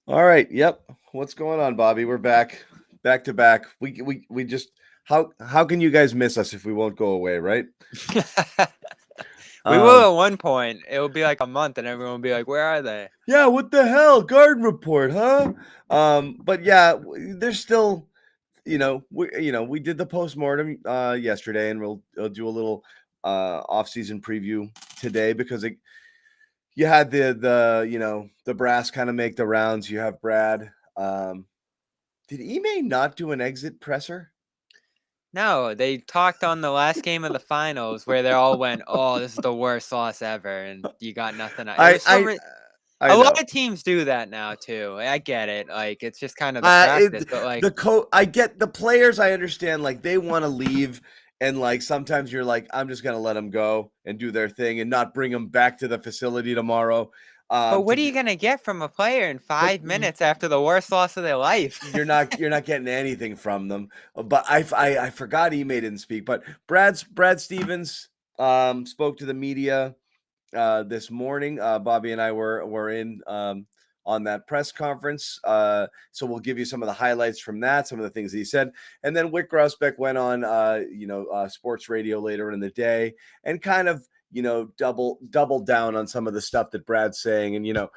All right. Yep. What's going on, Bobby? We're back to back. We just how can you guys miss us if we won't go away, right? We will Um, at one point. It will be like a month, and everyone will be like, "Where are they?" yeah. What the hell? Garden report, huh? But yeah, there's still, we did the postmortem yesterday, and we'll do a little off-season preview today because you had the brass kind of make the rounds. You have Brad. Did Ime not do an exit presser? No, they talked on the last game of the finals where they all went, "Oh, this is the worst loss ever," and you got nothing. It I was so. I I A lot know. of teams do that now too. I get it. Like it's just kind of the practice, but like, I get the players. I understand. Like they want to leave, and like sometimes you're like, I'm just gonna let them go and do their thing and not bring them back to the facility tomorrow. but To what are do, you gonna get from a player in but 5 minutes after the worst loss of their life? you're not getting anything from them. But I forgot Ime didn't speak. But Brad Stevens spoke to the media this morning. Bobby and I were in on that press conference. So we'll give you some of the highlights from that, some of the things he said. And then Wick Grousbeck went on, sports radio later in the day and kind of, double down on some of the stuff that Brad's saying. And,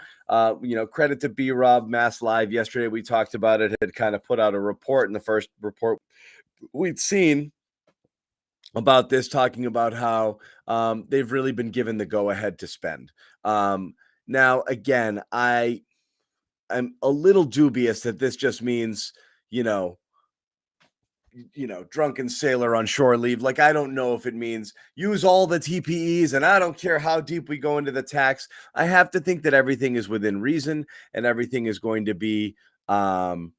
credit to B Rob Mass Live yesterday. We talked about it, had kind of put out a report, and the first report we'd seen about this, talking about how they've really been given the go ahead to spend. Now, again, I'm a little dubious that this just means, you know, drunken sailor on shore leave. Like, I don't know if it means use all the TPEs, and I don't care how deep we go into the tax. I have to think that everything is within reason and everything is going to be, carefully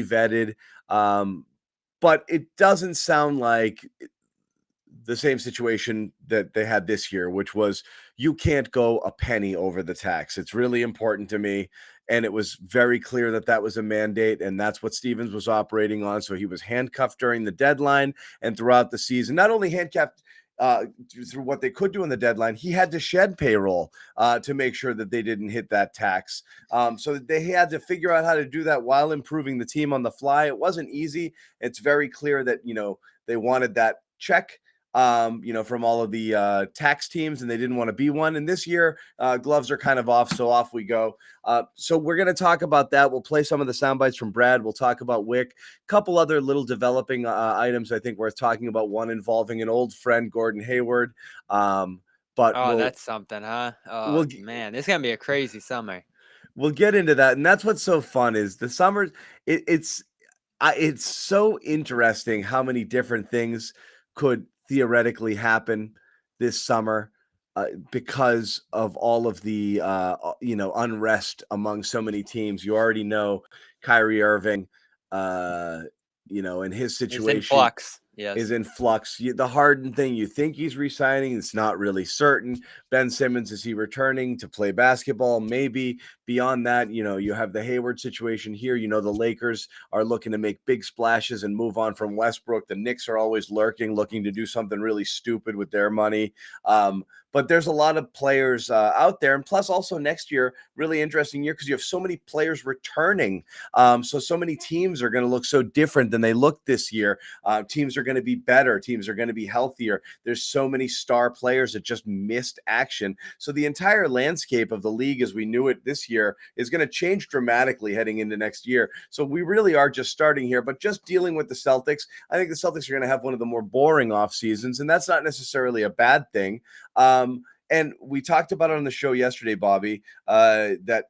vetted. But it doesn't sound like the same situation that they had this year, which was you can't go a penny over the tax. It's really important to me. And it was very clear that that was a mandate, and that's what Stevens was operating on. So he was handcuffed during the deadline and throughout the season. Not only handcuffed through what they could do in the deadline, he had to shed payroll to make sure that they didn't hit that tax. So they had to figure out how to do that while improving the team on the fly. It wasn't easy. It's very clear that, they wanted that check from all of the tax teams, and they didn't want to be one. And this year, gloves are kind of off, so off we go. So we're going to talk about that. We'll play some of the sound bites from Brad. We'll talk about Wick. A couple other little developing items I think worth talking about. One involving an old friend, Gordon Hayward. But Oh, that's something, huh? Oh we'll man, this is gonna be a crazy summer. we'll get into that, and that's what's so fun is the summer. It's so interesting how many different things could theoretically happen this summer because of all of the unrest among so many teams. You already know Kyrie Irving, uh, and his It's in situation flux. is Yes. in flux. The Harden thing, you think he's resigning, it's not really certain. Ben Simmons, is he returning to play basketball? Maybe. Beyond that, you have the Hayward situation here. The Lakers are looking to make big splashes and move on from Westbrook. The Knicks are always looking to do something really stupid with their money. But there's a lot of players out there. And plus, also next year, really interesting year because you have so many players returning. So many teams are going to look so different than they looked this year. Teams are going to be better. Teams are going to be healthier. There's so many star players that just missed action. So the entire landscape of the league as we knew it this year is going to change dramatically heading into next year. So we really are just starting here, but just dealing with the Celtics. I think the Celtics are going to have one of the more boring off seasons, and that's not necessarily a bad thing. And we talked about it on the show yesterday, Bobby, that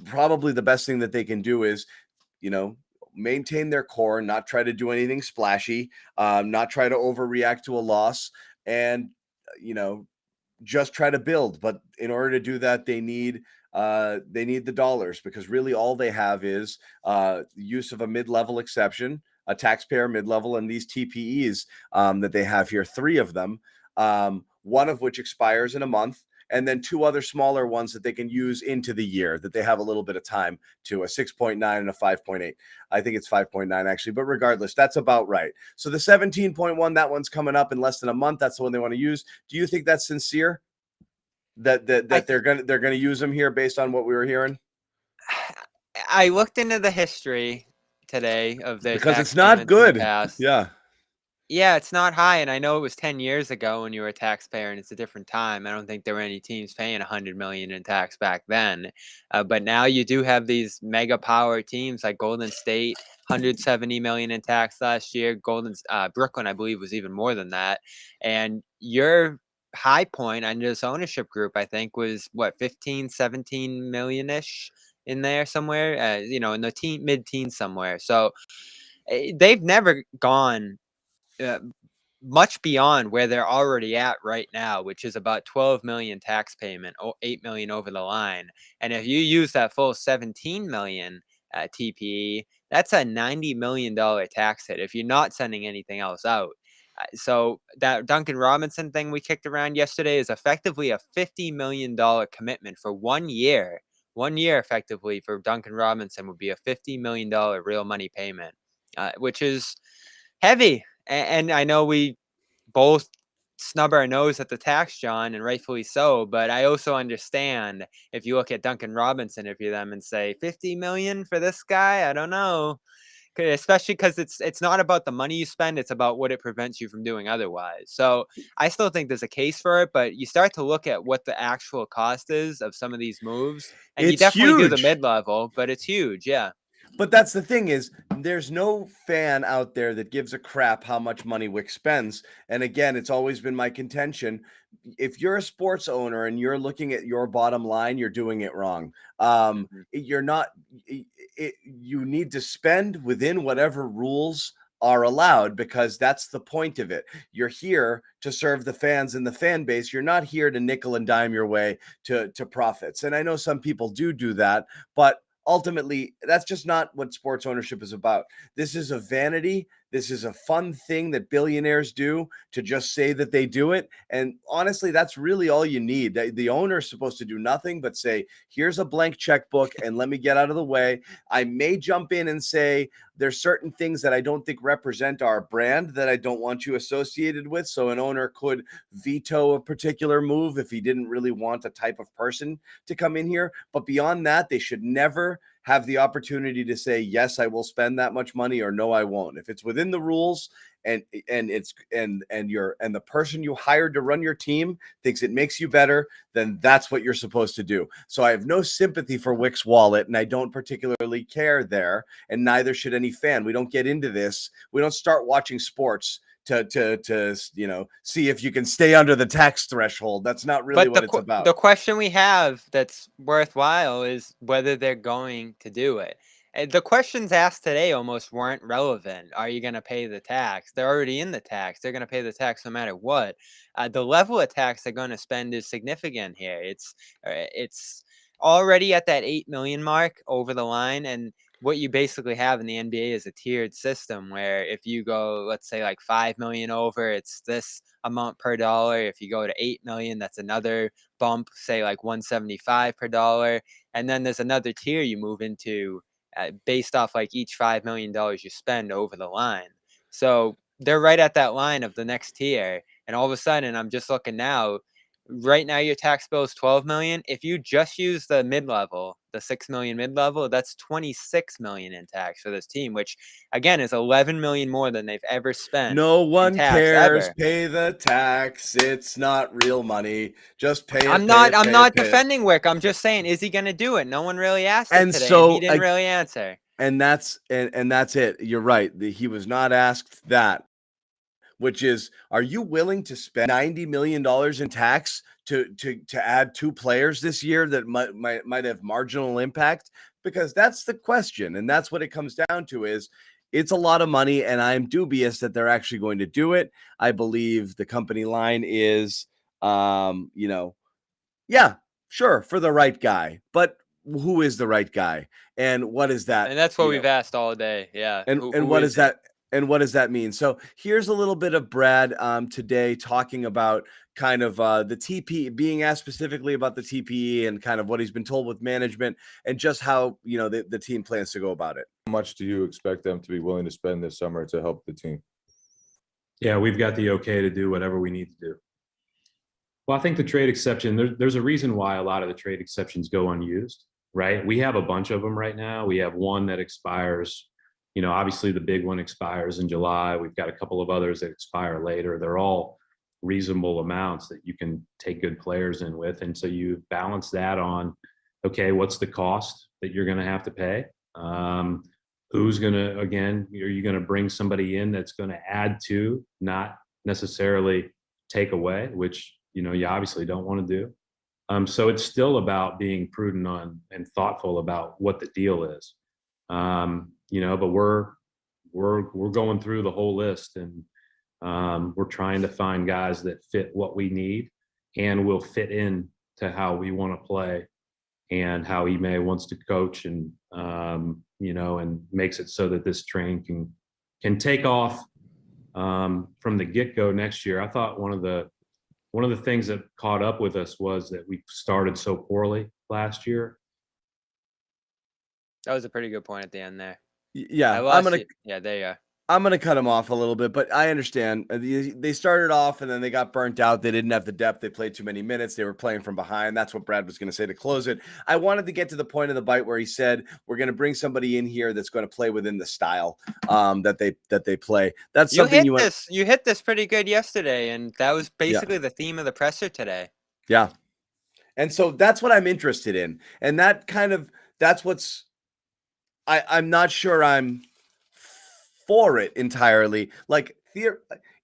probably the best thing that they can do is, maintain their core, not try to do anything splashy, not try to overreact to a loss, and you know, just try to build. But in order to do that, they need the dollars, because really all they have is the use of a mid-level exception, a taxpayer mid-level, and these TPEs that they have here, three of them, one of which expires in a month, and then two other smaller ones that they can use into the year, that they have a little bit of time to, a 6.9 and a 5.8. I think it's 5.9 actually, but regardless, that's about right. So the 17.1, that one's coming up in less than a month. That's the one they want to use. Do you think that's sincere? that I they're gonna use him here based on what we were hearing? I looked into the history today of their Because it's tax not payments in the good. past. Yeah. Yeah, it's not high, and I know it was 10 years ago when you were a taxpayer, and it's a different time. I don't think there were any teams paying 100 million in tax back then. But now you do have these mega power teams like Golden State, 170 million in tax last year. Brooklyn, I believe, was even more than that. And your high point on this ownership group, I think, was what, 15, 17 million ish in there somewhere, in the mid-teens somewhere. So they've never gone uh, much beyond where they're already at right now, which is about 12 million tax payment, 8 million over the line. And if you use that full 17 million TPE, that's a $90 million tax hit if you're not sending anything else out. So that Duncan Robinson thing we kicked around yesterday is effectively a $50 million commitment for 1 year. 1 year effectively for Duncan Robinson would be a $50 million real money payment, which is heavy. And I know we both snub our nose at the tax, John, and rightfully so. But I also understand if you look at Duncan Robinson, if you're them, and say 50 million for this guy, I don't know. Especially because it's not about the money you spend, it's about what it prevents you from doing otherwise. So I still think there's a case for it, but you start to look at what the actual cost is of some of these moves, and you It's definitely do the huge. mid-level, but it's huge, yeah. But that's the thing is there's no fan out there that gives a crap how much money Wick spends. And again, it's always been my contention. If you're a sports owner and you're looking at your bottom line, you're doing it wrong. Mhm. You're not, you need to spend within whatever rules are allowed because that's the point of it. You're here to serve the fans and the fan base. You're not here to nickel and dime your way to profits. And I know some people do that, but ultimately, that's just not what sports ownership is about. This is a vanity. This is a fun thing that billionaires do to just say that they do it. And honestly, that's really all you need. The owner is supposed to do nothing but say, here's a blank checkbook and let me get out of the way. I may jump in and say, there's certain things that I don't think represent our brand that I don't want you associated with. So an owner could veto a particular move if he didn't really want a type of person to come in here. But beyond that, they should never have the opportunity to say, yes, I will spend that much money, or no, I won't. If it's within the rules and the person you hired to run your team thinks it makes you better, then that's what you're supposed to do. So I have no sympathy for Wick's wallet, and I don't particularly care there, and neither should any fan. We don't get into this. We don't start watching sports to see if you can stay under the tax threshold. That's not really But what it's about. the question we have that's worthwhile is whether they're going to do it. And the questions asked today almost weren't relevant. Are you going to pay the tax? They're already in the tax. They're going to pay the tax no matter what. The level of tax they're going to spend is significant here. It's already at that 8 million mark over the line, and what you basically have in the NBA is a tiered system where if you go, let's say, like 5 million over, it's this amount per dollar. If you go to 8 million, that's another bump, say like 175 per dollar. And then there's another tier you move into based off like each $5 million you spend over the line. So they're right at that line of the next tier. And all of a sudden, I'm just looking now. Right now, your tax bill is 12 million. If you just use the mid-level, the 6 million mid-level, that's 26 million in tax for this team, which again is 11 million more than they've ever spent No in one tax cares. ever. Pay the tax. It's not real money. Just pay it, I'm pay not it, I'm pay it, not pay it. defending Wick. I'm just saying, is he going to do it? No one really asked it And today, and he so, didn't really answer. and that's it. You're right. He was not asked that, which is, are you willing to spend $90 million in tax to add two players this year that might have marginal impact? Because that's the question, and that's what it comes down to. Is it's a lot of money, and I'm dubious that they're actually going to do it. I believe the company line is, yeah, sure, for the right guy, but who is the right guy, and what is that? And that's what we've asked all day. Yeah. And Who what is does it? that what does that mean? So here's a little bit of Brad today talking about kind of the TP, being asked specifically about the TPE and kind of what he's been told with management and just how the team plans to go about it. How much do you expect them to be willing to spend this summer to help the team? Yeah, we've got the okay to do whatever we need to do. Well, I think the trade exception, there's a reason why a lot of the trade exceptions go unused, right? We have a bunch of them right now. We have one that expires, obviously the big one expires in July. We've got a couple of others that expire later. They're all reasonable amounts that you can take good players in with. And so you balance that on, okay, what's the cost that you're going to have to pay? Who's going to, again, are you going to bring somebody in that's going to add to, not necessarily take away, which, you obviously don't want to do. So it's still about being prudent on and thoughtful about what the deal is. But we're going through the whole list, and we're trying to find guys that fit what we need and will fit in to how we want to play and how Ime wants to coach, and and makes it so that this train can take off from the get-go next year. I thought one of the things that caught up with us was that we started so poorly last year. That was a pretty good point at the end there. Yeah, there you are. I'm gonna cut him off a little bit, but I understand. They started off and then they got burnt out. They didn't have the depth. They played too many minutes. They were playing from behind. That's what Brad was going to say to close it. I wanted to get to the point of the bite where he said we're going to bring somebody in here that's going to play within the style that they play. That's something you hit this pretty good yesterday, and that was basically the theme of the presser today. Yeah, and so that's what I'm interested in, and that's what's I'm not sure I'm for it entirely. Like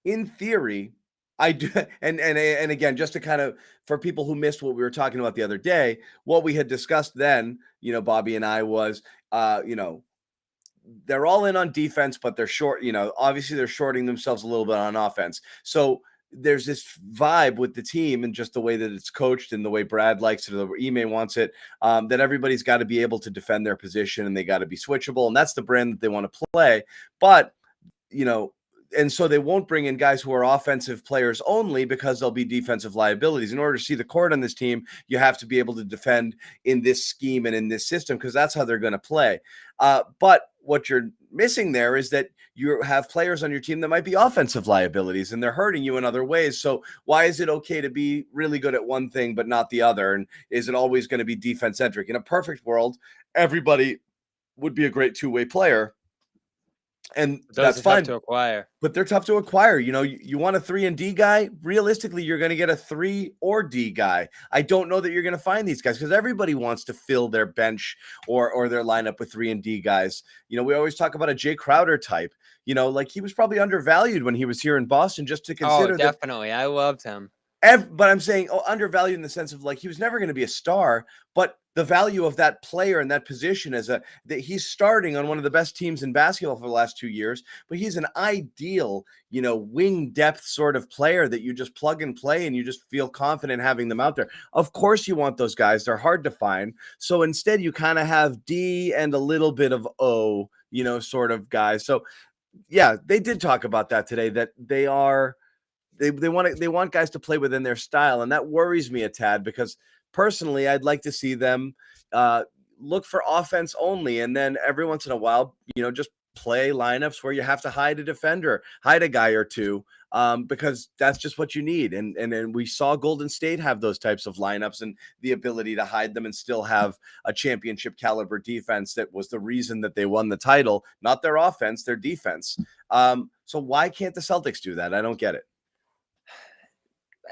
in theory, I do. And again, just to kind of, for people who missed what we were talking about the other day, what we had discussed then, Bobby and I, was, they're all in on defense, but they're short, obviously they're shorting themselves a little bit on offense. So there's this vibe with the team and just the way that it's coached and the way Brad likes it, or the way Ime wants it, that everybody's got to be able to defend their position and they got to be switchable. And that's the brand that they want to play. But, and so they won't bring in guys who are offensive players only, because they'll be defensive liabilities. In order to see the court on this team, you have to be able to defend in this scheme and in this system, because that's how they're going to play. But what you're missing there is that you have players on your team that might be offensive liabilities, and they're hurting you in other ways. So why is it okay to be really good at one thing but not the other? And is it always going to be defense centric? In a perfect world, everybody would be a great two-way player, and that's fine to acquire. But they're tough to acquire. You want a 3-and-D guy. Realistically, you're going to get a 3 or D guy. I don't know that you're going to find these guys, because everybody wants to fill their bench or their lineup with 3-and-D guys. We always talk about a Jay Crowder type. Like, he was probably undervalued when he was here in Boston, just to consider. Oh, definitely. I loved him. But I'm saying undervalued in the sense of, like, he was never going to be a star, but the value of that player in that position that he's starting on one of the best teams in basketball for the last 2 years, but he's an ideal, wing depth sort of player that you just plug and play and you just feel confident having them out there. Of course you want those guys. They're hard to find. So instead you kind of have D and a little bit of O, sort of guys. So yeah, they did talk about that today, that they want guys to play within their style. And that worries me a tad, because personally, I'd like to see them look for offense only. And then every once in a while, just play lineups where you have to hide a defender, hide a guy or two, because that's just what you need. And we saw Golden State have those types of lineups and the ability to hide them and still have a championship caliber defense. That was the reason that they won the title, not their offense, their defense. So why can't the Celtics do that? I don't get it.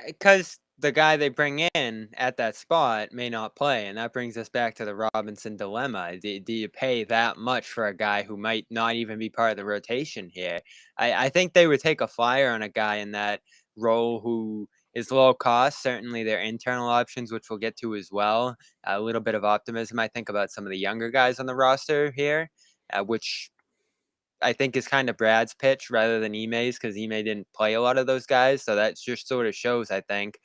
Because the guy they bring in at that spot may not play, and that brings us back to the Robinson dilemma. Do you pay that much for a guy who might not even be part of the rotation here? I think they would take a flyer on a guy in that role who is low cost. Certainly their internal options, which we'll get to as well. A little bit of optimism, I think, about some of the younger guys on the roster here, which I think is kind of Brad's pitch rather than Ime's, because Ime didn't play a lot of those guys. So that just sort of shows, I think,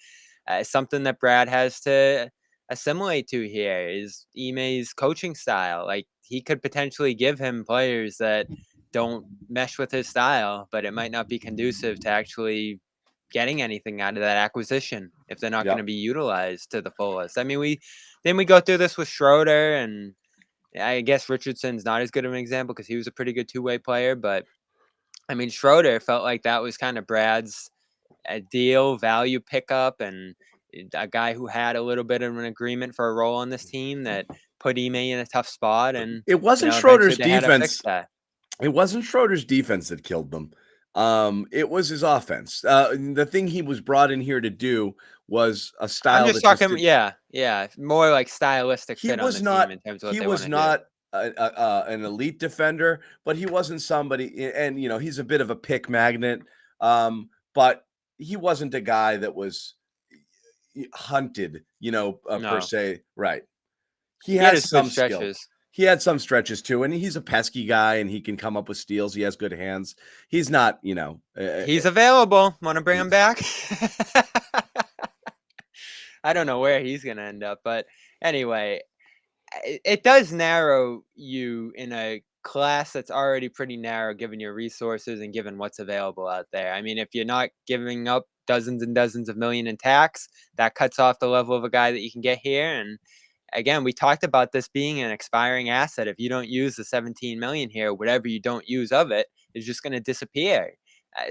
something that Brad has to assimilate to here is Ime's coaching style. Like, he could potentially give him players that don't mesh with his style, but it might not be conducive to actually getting anything out of that acquisition if they're not going to be utilized to the fullest. I mean, we go through this with Schroeder, and I guess Richardson's not as good of an example because he was a pretty good two-way player. But, I mean, Schroeder felt like that was kind of Brad's deal value pickup, and a guy who had a little bit of an agreement for a role on this team that put Ime in a tough spot, and It wasn't eventually Schroeder's they had to fix defense. that. It wasn't Schroeder's defense that killed them. It was his offense. The thing he was brought in here to do was a style. I'm just talking, yeah, more like stylistic He fit on was the not. team in terms of what He they want was to do. not an elite defender, but he wasn't somebody. And he's a bit of a pick magnet. But he wasn't a guy that was hunted. Per No. se. Right. He had has his some good skill. stretches. He had some stretches too, and he's a pesky guy, and he can come up with steals. He has good hands. He's not, He's available. Want to bring him back? I don't know where he's going to end up, but anyway, it does narrow you in a class that's already pretty narrow given your resources and given what's available out there. I mean, if you're not giving up dozens and dozens of million in tax, that cuts off the level of a guy that you can get here. And again, we talked about this being an expiring asset. If you don't use the 17 million here, whatever you don't use of it is just going to disappear.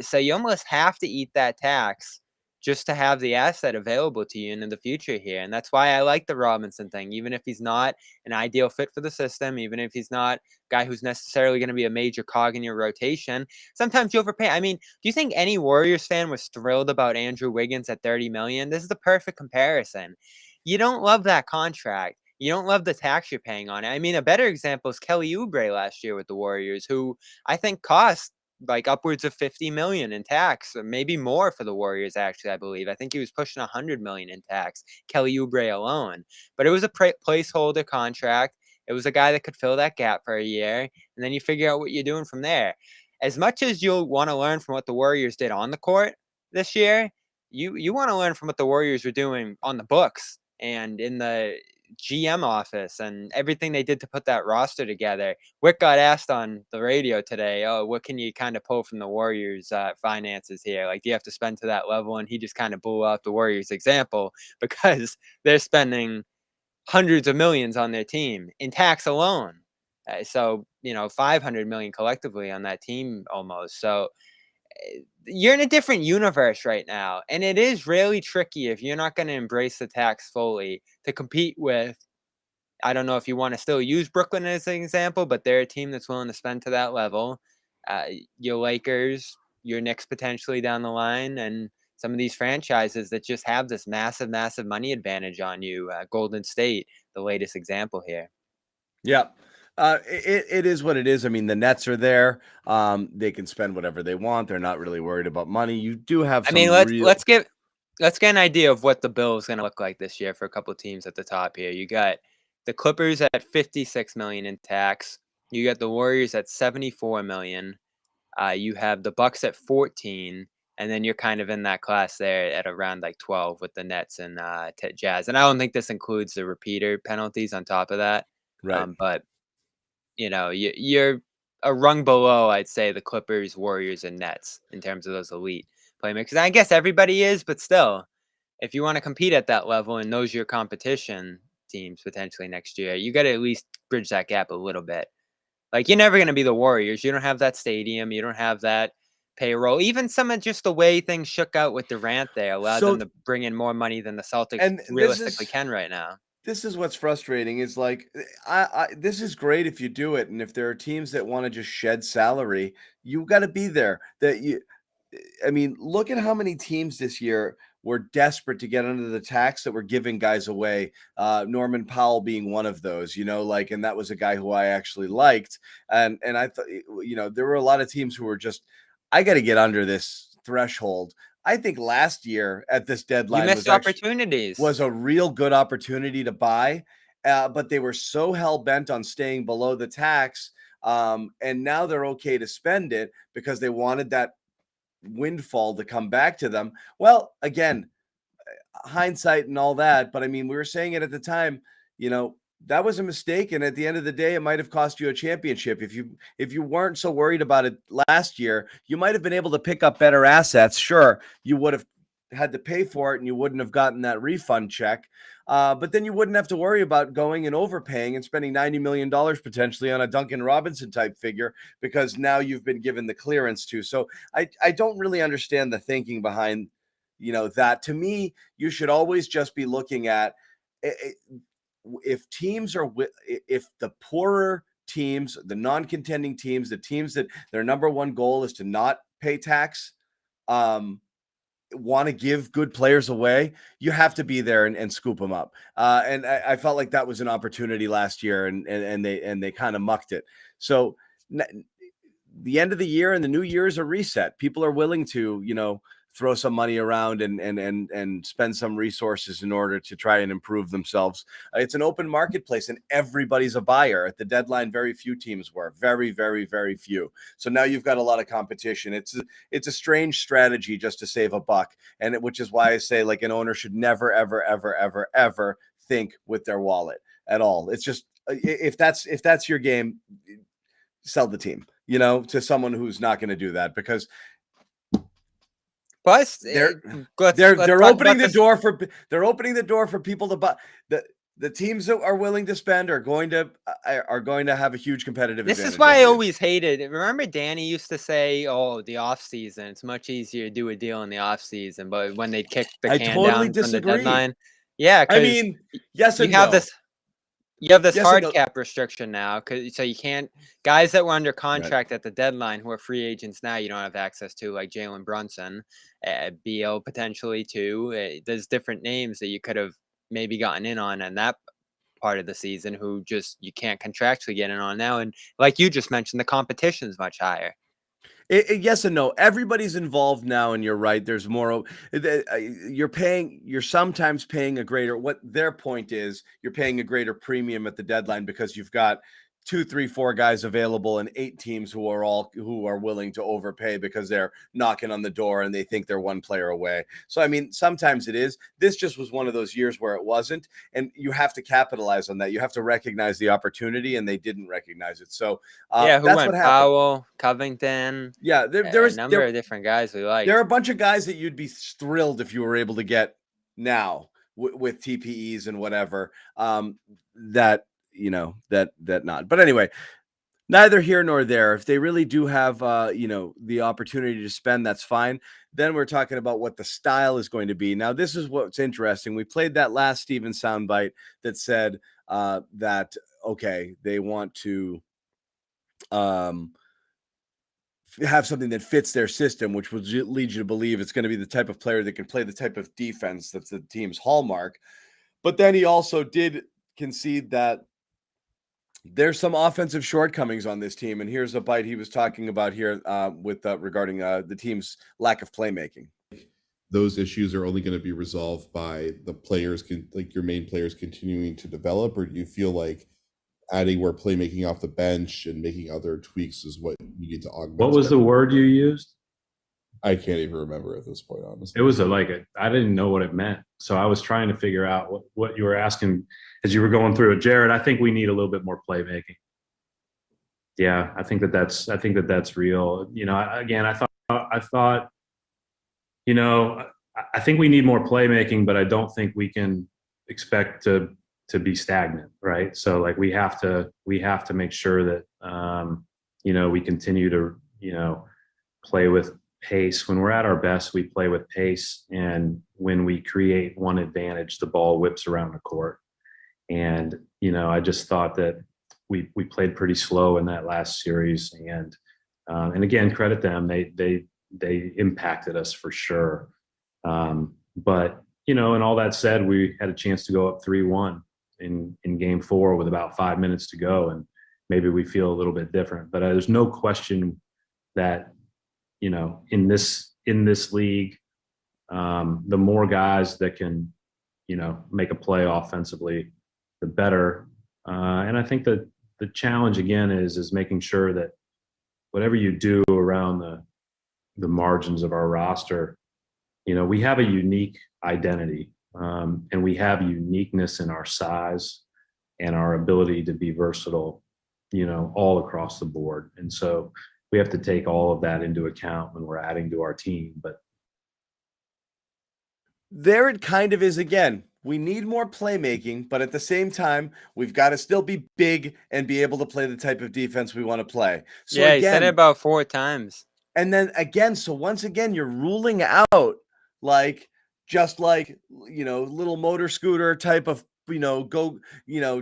So you almost have to eat that tax just to have the asset available to you in the future here. And that's why I like the Robinson thing, even if he's not an ideal fit for the system, even if he's not a guy who's necessarily going to be a major cog in your rotation. Sometimes you overpay. I mean, do you think any Warriors fan was thrilled about Andrew Wiggins at 30 million? This is the perfect comparison. You don't love that contract. You don't love the tax you're paying on it. I mean, a better example is Kelly Oubre last year with the Warriors, who I think cost like upwards of 50 million in tax, or maybe more for the Warriors. Actually, I believe. I think he was pushing 100 million in tax. Kelly Oubre alone, but it was a placeholder contract. It was a guy that could fill that gap for a year, and then you figure out what you're doing from there. As much as you'll want to learn from what the Warriors did on the court this year, you want to learn from what the Warriors were doing on the books and in the GM office and everything they did to put that roster together. Wick got asked on the radio today, oh, what can you kind of pull from the Warriors finances here? Like, do you have to spend to that level? And he just kind of blew out the Warriors example because they're spending hundreds of millions on their team in tax alone. So, 500 million collectively on that team almost. So you're in a different universe right now. And it is really tricky if you're not going to embrace the tax fully to compete with. I don't know if you want to still use Brooklyn as an example, but they're a team that's willing to spend to that level. Your Lakers, your Knicks potentially down the line, and some of these franchises that just have this massive, massive money advantage on you. Golden State, the latest example here. Yeah. It is what it is. I mean, the Nets are there. They can spend whatever they want. They're not really worried about money. You do have some let's get an idea of what the bill is going to look like this year for a couple of teams at the top here. You got the Clippers at 56 million in tax. You got the Warriors at 74 million. You have the Bucks at 14, and then you're kind of in that class there at around like 12 with the Nets and Jazz. And I don't think this includes the repeater penalties on top of that. right. But you're a rung below, I'd say, the Clippers, Warriors, and Nets in terms of those elite playmakers. I guess everybody is, but still, if you want to compete at that level and those your competition teams potentially next year, you got to at least bridge that gap a little bit. Like, you're never going to be the Warriors. You don't have that stadium. You don't have that payroll. Even some of just the way things shook out with Durant there allowed them to bring in more money than the Celtics realistically can right now. This is what's frustrating is like, this is great if you do it. And if there are teams that want to just shed salary, you got to be there. Look at how many teams this year were desperate to get under the tax that were giving guys away. Norman Powell being one of those, and that was a guy who I actually liked. And I thought, there were a lot of teams who were just, I got to get under this threshold. I think last year at this deadline you missed opportunities. Was a real good opportunity to buy, but they were so hell bent on staying below the tax. And now they're okay to spend it because they wanted that windfall to come back to them. Well, again, hindsight and all that, but I mean, we were saying it at the time, that was a mistake, and at the end of the day, it might have cost you a championship. If you weren't so worried about it last year, you might have been able to pick up better assets. Sure, you would have had to pay for it, and you wouldn't have gotten that refund check. But then you wouldn't have to worry about going and overpaying and spending $90 million potentially on a Duncan Robinson type figure, because now you've been given the clearance to. So I don't really understand the thinking behind that to me, you should always just be looking at if the poorer teams, the non-contending teams, the teams that their number one goal is to not pay tax, want to give good players away, you have to be there and scoop them up. And I felt like that was an opportunity last year, and they kind of mucked it. So the end of the year and the new year is a reset. People are willing to, throw some money around and spend some resources in order to try and improve themselves. It's an open marketplace and everybody's a buyer. At the deadline, very few teams were. Very, very, very few. So now you've got a lot of competition. It's a strange strategy just to save a buck. And which is why I say, like, an owner should never, ever, ever, ever, ever think with their wallet at all. It's just, if that's your game, sell the team, to someone who's not going to do that, because plus they're opening the door for people to buy. The teams that are willing to spend are going to have a huge competitive advantage. This is why I always hated it. Remember Danny used to say, "Oh, the off season, it's much easier to do a deal in the off season," but when they kick the can totally down from the disagree. deadline, yeah, I mean, yes and no. You have this Yes hard and no. cap restriction now, so you can't, guys that were under contract at the deadline who are free agents now, you don't have access to, like Jalen Brunson, Beal potentially too. There's different names that you could have maybe gotten in on that part of the season who just you can't contractually get in on now. And like you just mentioned, the competition is much higher. Yes and no. Everybody's involved now, and you're right. There's more. You're sometimes paying a greater. What their point is, you're paying a greater premium at the deadline because you've got 2, 3, 4 guys available and 8 teams who are willing to overpay because they're knocking on the door and they think they're one player away. So I mean, sometimes it is. This just was one of those years where it wasn't, and you have to capitalize on that. You have to recognize the opportunity, and they didn't recognize it. So who that's went? what happened. Powell, Covington. Yeah, there was a number of different guys we like. There are a bunch of guys that you'd be thrilled if you were able to get now with TPEs and whatever. That not. But anyway, neither here nor there. If they really do have the opportunity to spend, that's fine. Then we're talking about what the style is going to be. Now, this is what's interesting. We played that last Steven soundbite that said that they want to have something that fits their system, which would lead you to believe it's going to be the type of player that can play the type of defense that's the team's hallmark. But then he also did concede that there's some offensive shortcomings on this team. And here's a bite he was talking about here regarding the team's lack of playmaking. Those issues are only going to be resolved by the players, like your main players, continuing to develop, or do you feel like adding more playmaking off the bench and making other tweaks is what you need to augment? What was the word you used? I can't even remember at this point, honestly. It was I didn't know what it meant. So I was trying to figure out what you were asking as you were going through it. Jared, I think we need a little bit more playmaking. Yeah, I think that's real. I think we need more playmaking, but I don't think we can expect to be stagnant, right? So like we have to make sure that we continue to play with pace. When we're at our best, we play with pace, and when we create one advantage, the ball whips around the court. And I just thought that we played pretty slow in that last series, and again, credit them, they impacted us for sure. But and all that said, we had a chance to go up 3-1 in game 4 with about 5 minutes to go, and maybe we feel a little bit different. But there's no question that in this league, the more guys that can make a play offensively, the better. And I think that the challenge again is making sure that whatever you do around the margins of our roster, we have a unique identity, and we have uniqueness in our size and our ability to be versatile, all across the board. And so we have to take all of that into account when we're adding to our team. But there it kind of is again. We need more playmaking, but at the same time, we've got to still be big and be able to play the type of defense we want to play. So yeah, again, he said it about 4 times. And then again, so once again, you're ruling out like just like little motor scooter type of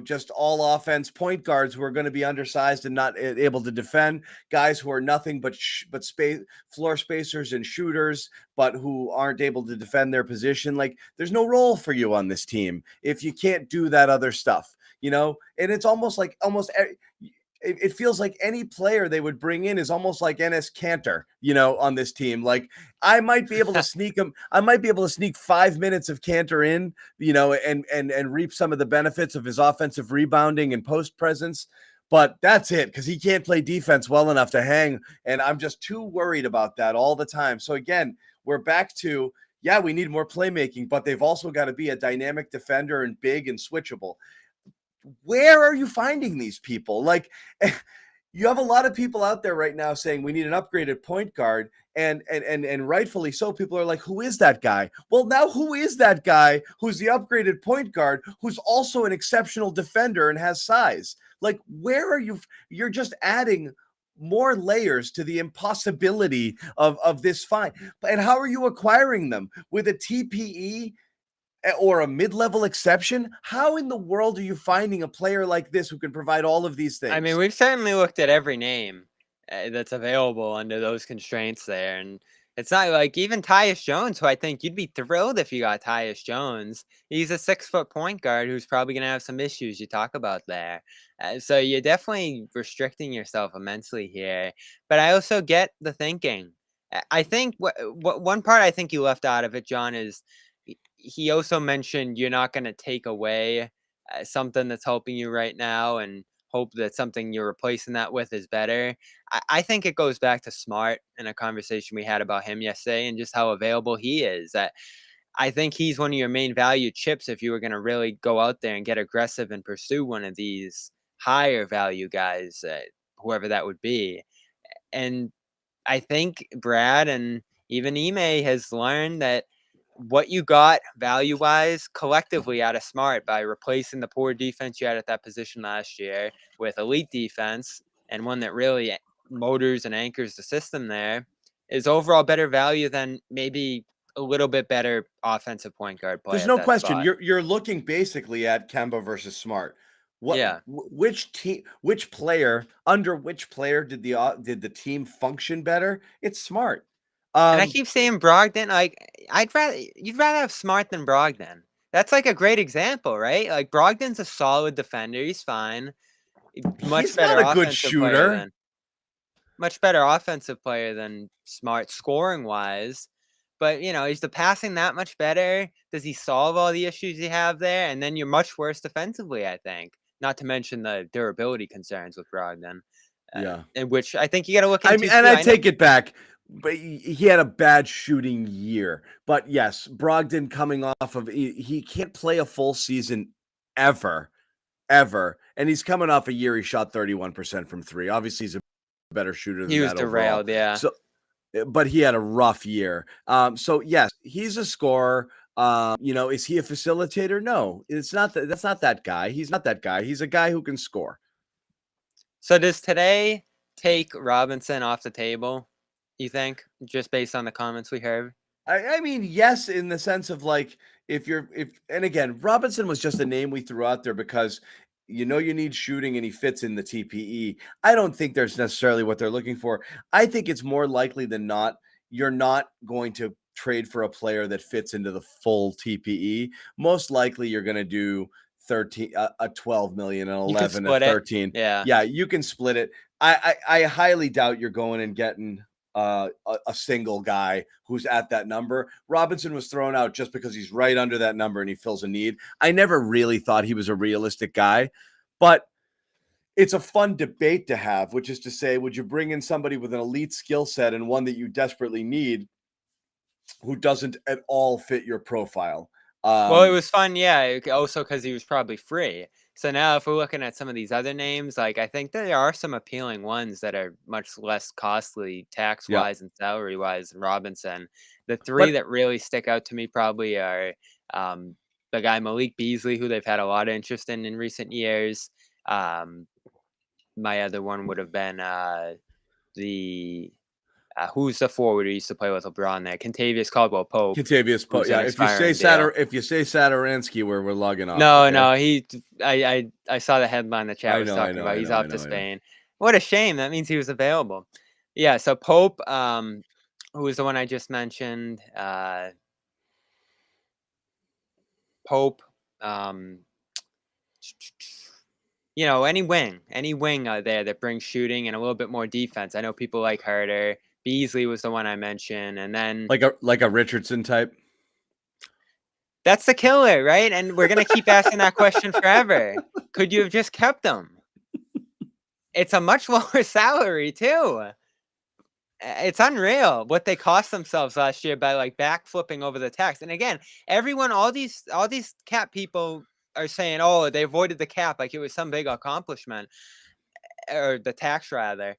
just all offense point guards who are going to be undersized and not able to defend, guys who are nothing but space floor spacers and shooters, but who aren't able to defend their position. Like, there's no role for you on this team if you can't do that other stuff, and it's almost like it feels like any player they would bring in is almost like NS Cantor, on this team. Like, I might be able to sneak him. I might be able to sneak 5 minutes of Cantor in, and reap some of the benefits of his offensive rebounding and post presence. But that's it, because he can't play defense well enough to hang. And I'm just too worried about that all the time. So again, we're back to, yeah, we need more playmaking, but they've also got to be a dynamic defender and big and switchable. Where are you finding these people? Like, you have a lot of people out there right now saying we need an upgraded point guard, and rightfully so. People are like, who is that guy? Well, now who is that guy who's the upgraded point guard who's also an exceptional defender and has size? Like, where are you? You're just adding more layers to the impossibility of this find. And how are you acquiring them? With a TPE or a mid-level exception? How in the world are you finding a player like this who can provide all of these things? I mean, we've certainly looked at every name that's available under those constraints there, and it's not like even Tyus Jones, who I think you'd be thrilled if you got Tyus Jones. He's a 6-foot point guard who's probably going to have some issues you talk about there. So you're definitely restricting yourself immensely here. But I also get the thinking. I think what one part I think you left out of it, John, is he also mentioned you're not going to take away something that's helping you right now and hope that something you're replacing that with is better. I think it goes back to Smart and a conversation we had about him yesterday and just how available he is. I think he's one of your main value chips if you were going to really go out there and get aggressive and pursue one of these higher value guys, whoever that would be. And I think Brad and even Ime has learned that what you got value-wise collectively out of Smart by replacing the poor defense you had at that position last year with elite defense and one that really motors and anchors the system there is overall better value than maybe a little bit better offensive point guard play. There's at no that question. spot. You're looking basically at Kemba versus Smart. Yeah. Which player did the team function better? It's Smart. And I keep saying Brogdon. Like, you'd rather have Smart than Brogdon. That's like a great example, right? Like, Brogdon's a solid defender. He's fine. He's not a good shooter. Much better offensive player than Smart scoring wise. But, is the passing that much better? Does he solve all the issues you have there? And then you're much worse defensively, I think. Not to mention the durability concerns with Brogdon. Yeah. In which I think you got to look into. I mean, and I take it back. But he had a bad shooting year. But yes, Brogdon coming off of he can't play a full season ever. And he's coming off a year he shot 31% from three. Obviously, he's a better shooter than that. He was derailed, overall. yeah. So, but he had a rough year. So yes, he's a scorer. Is he a facilitator? No, it's not. That's not that guy. He's not that guy. He's a guy who can score. So does today take Robinson off the table, you think, just based on the comments we heard? I mean, yes, in the sense of like, and again, Robinson was just a name we threw out there because you need shooting and he fits in the TPE. I don't think there's necessarily what they're looking for. I think it's more likely than not, you're not going to trade for a player that fits into the full TPE. Most likely you're going to do 13, a 12 million, an 11, a 13. Yeah, you can split it. I highly doubt you're going and getting a single guy who's at that number. Robinson was thrown out just because he's right under that number and he fills a need. I never really thought he was a realistic guy, but it's a fun debate to have, which is to say, would you bring in somebody with an elite skill set and one that you desperately need who doesn't at all fit your profile? Well, it was fun, yeah, also because he was probably free. So now if we're looking at some of these other names, like I think there are some appealing ones that are much less costly tax-wise and salary-wise than Robinson. The three that really stick out to me probably are the guy Malik Beasley, who they've had a lot of interest in recent years. My other one would have been the Who's the forward who used to play with LeBron there? Contavious Caldwell Pope. Contavious Pope. who's an Yeah, if you say expiring deal. Satoransky, we're logging off. No, okay? no, I saw the headline the chat was talking about. He's off to Spain. What a shame. That means he was available. Yeah, so Pope, who was the one I just mentioned, Pope, any wing there that brings shooting and a little bit more defense. I know people like Herter. Beasley was the one I mentioned, and then like a Richardson type. That's the killer, right? And we're gonna keep asking that question forever. Could you have just kept them? It's a much lower salary too. It's unreal what they cost themselves last year by like backflipping over the tax. And again, all these cap people are saying, oh, they avoided the cap like it was some big accomplishment, or the tax rather.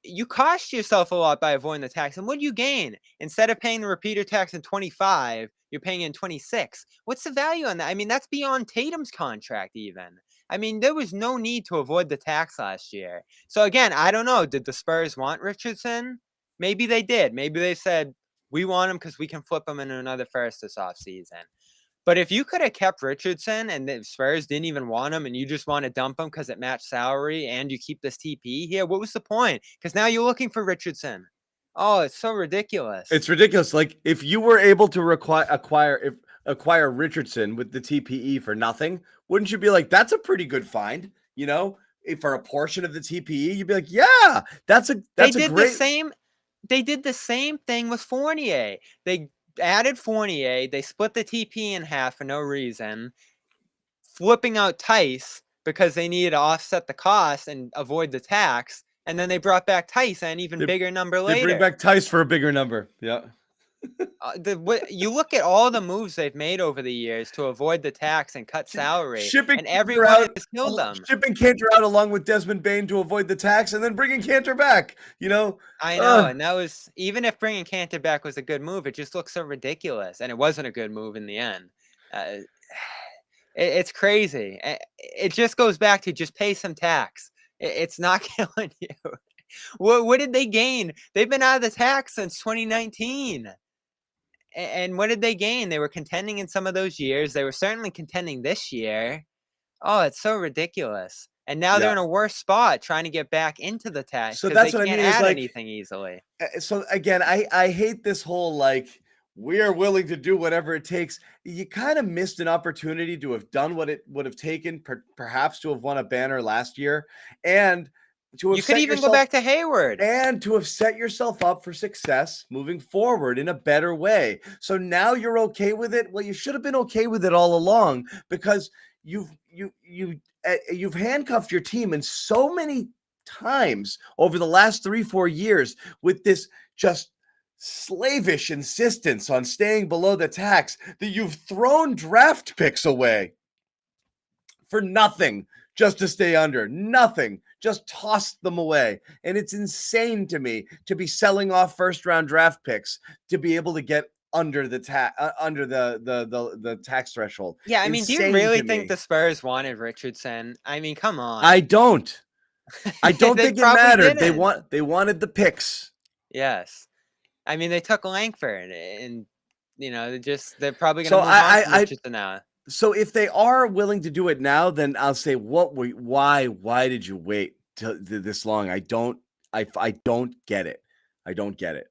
You cost yourself a lot by avoiding the tax. And what do you gain? Instead of paying the repeater tax in 25, you're paying in 26. What's the value on that? I mean, that's beyond Tatum's contract even. I mean, there was no need to avoid the tax last year. So again, I don't know. Did the Spurs want Richardson? Maybe they did. Maybe they said, we want him because we can flip him into another first this offseason. But if you could have kept Richardson and the Spurs didn't even want him and you just want to dump him because it matched salary and you keep this TP here, what was the point? Because now you're looking for Richardson. Oh, it's so ridiculous. It's ridiculous. Like if you were able to acquire Richardson with the TPE for nothing, wouldn't you be like, that's a pretty good find? If for a portion of the TPE, you'd be like, yeah, that's a great. They did the same thing with Fournier. They added Fournier. They split the TP in half for no reason, flipping out Tice because they needed to offset the cost and avoid the tax. And then they brought back Tice at an even bigger number later. They bring back Tice for a bigger number. Yeah. You look at all the moves they've made over the years to avoid the tax and cut salary, and everyone has killed them. Shipping Cantor out along with Desmond Bane to avoid the tax, and then bringing Cantor back. I know, and that was, even if bringing Cantor back was a good move, it just looks so ridiculous, and it wasn't a good move in the end. It's crazy. It just goes back to just pay some tax. It's not killing you. What did they gain? They've been out of the tax since 2019. And what did they gain? They were contending in some of those years. They were certainly contending this year. Oh, it's so ridiculous. And now they're in a worse spot trying to get back into the tax. So that's they what can't I mean. add anything easily. So again, I hate this whole like, we are willing to do whatever it takes. You kind of missed an opportunity to have done what it would have taken, perhaps to have won a banner last year, and you could even go back to Hayward and to have set yourself up for success moving forward in a better way. So now you're okay with it. Well, you should have been okay with it all along, because you've handcuffed your team in so many times over the last 3-4 years with this just slavish insistence on staying below the tax that you've thrown draft picks away for nothing, just to stay under. Nothing. Just tossed them away. And it's insane to me to be selling off first-round draft picks to be able to get under the tax threshold. Yeah, I mean, do you really think the Spurs wanted Richardson? I mean, come on. I don't think it mattered. Didn't. They wanted the picks. Yes. I mean, they took Langford, and they're probably going to move on to Richardson now. So if they are willing to do it now, then I'll say, why did you wait till this long? I don't get it. I don't get it.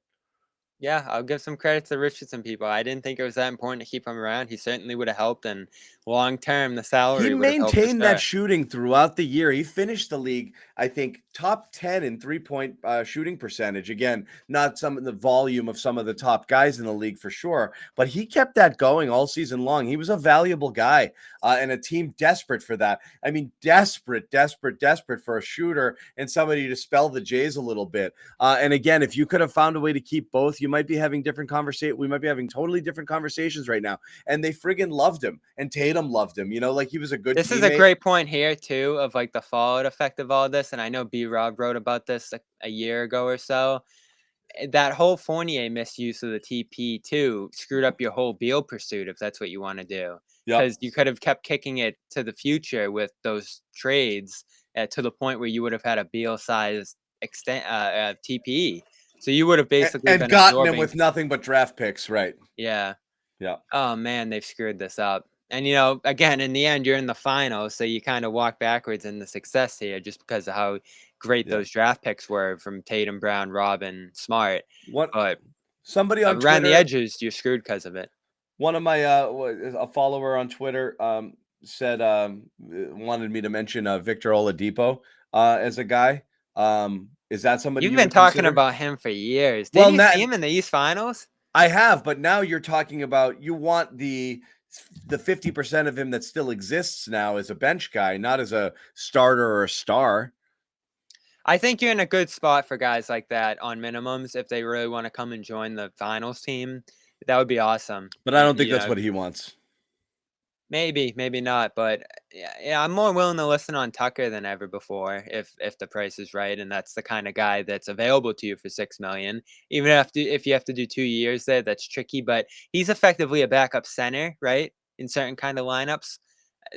Yeah, I'll give some credit to the Richardson people. I didn't think it was that important to keep him around. He certainly would have helped, and long term, the salary. He maintained that shooting throughout the year. He finished the league, I think, top 10 in 3-point shooting percentage. Again, not some of the volume of some of the top guys in the league for sure, but he kept that going all season long. He was a valuable guy, and a team desperate for that. I mean, desperate for a shooter and somebody to spell the Jays a little bit. And again, if you could have found a way to keep both, you might be having different conversations. We might be having totally different conversations right now. And they friggin' loved him, and Tatum loved him. Like he was a good. This teammate. Is a great point here too, of like the fallout effect of all this. And I know B-Rob wrote about this a year ago or so. That whole Fournier misuse of the TP too screwed up your whole Beal pursuit, if that's what you want to do. Because you could have kept kicking it to the future with those trades to the point where you would have had a Beal-sized TP. So you would have basically and been gotten him absorbing. with nothing but draft picks, right? Yeah. Yeah. Oh man, they've screwed this up. And again, in the end, you're in the finals, so you kind of walk backwards in the success here just because of how great Yeah. those draft picks were from Tatum, Brown, Robin, Smart. What But somebody on around the Twitter, edges, you're screwed because of it. one of my a follower on Twitter said wanted me to mention Victor Oladipo as a guy. Is that somebody You've you been would talking consider? about him for years. Well, Didn't you see him in the East Finals? I have, but now you're talking about you want the 50% of him that still exists now as a bench guy, not as a starter or a star. I think you're in a good spot for guys like that on minimums if they really want to come and join the finals team. That would be awesome. But I don't think that's what he wants. Maybe, maybe not. But yeah, I'm more willing to listen on Tucker than ever before if the price is right, and that's the kind of guy that's available to you for $6 million. Even if you have to do 2 years there, that's tricky. But he's effectively a backup center, right? In certain kind of lineups,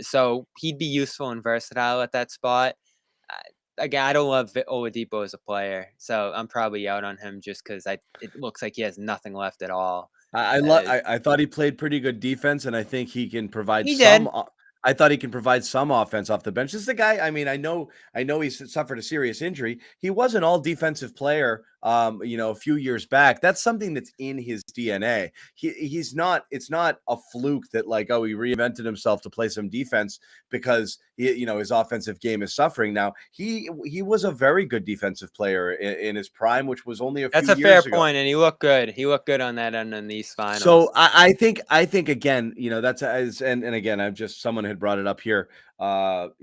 so he'd be useful and versatile at that spot. Again, I don't love Oladipo as a player, so I'm probably out on him just because it looks like he has nothing left at all. I thought he played pretty good defense, and I think he can provide He some. did. I thought he can provide some offense off the bench. This is the guy. I mean, I know he's suffered a serious injury. He was an all defensive player, a few years back. That's something that's in his DNA. He's not. It's not a fluke that like, oh, he reinvented himself to play some defense because his offensive game is suffering now. He was a very good defensive player in his prime, which was only a few years ago. That's a fair point, and he looked good. He looked good on that end in these finals. So I think again, that's and again, I've just someone had brought it up here, on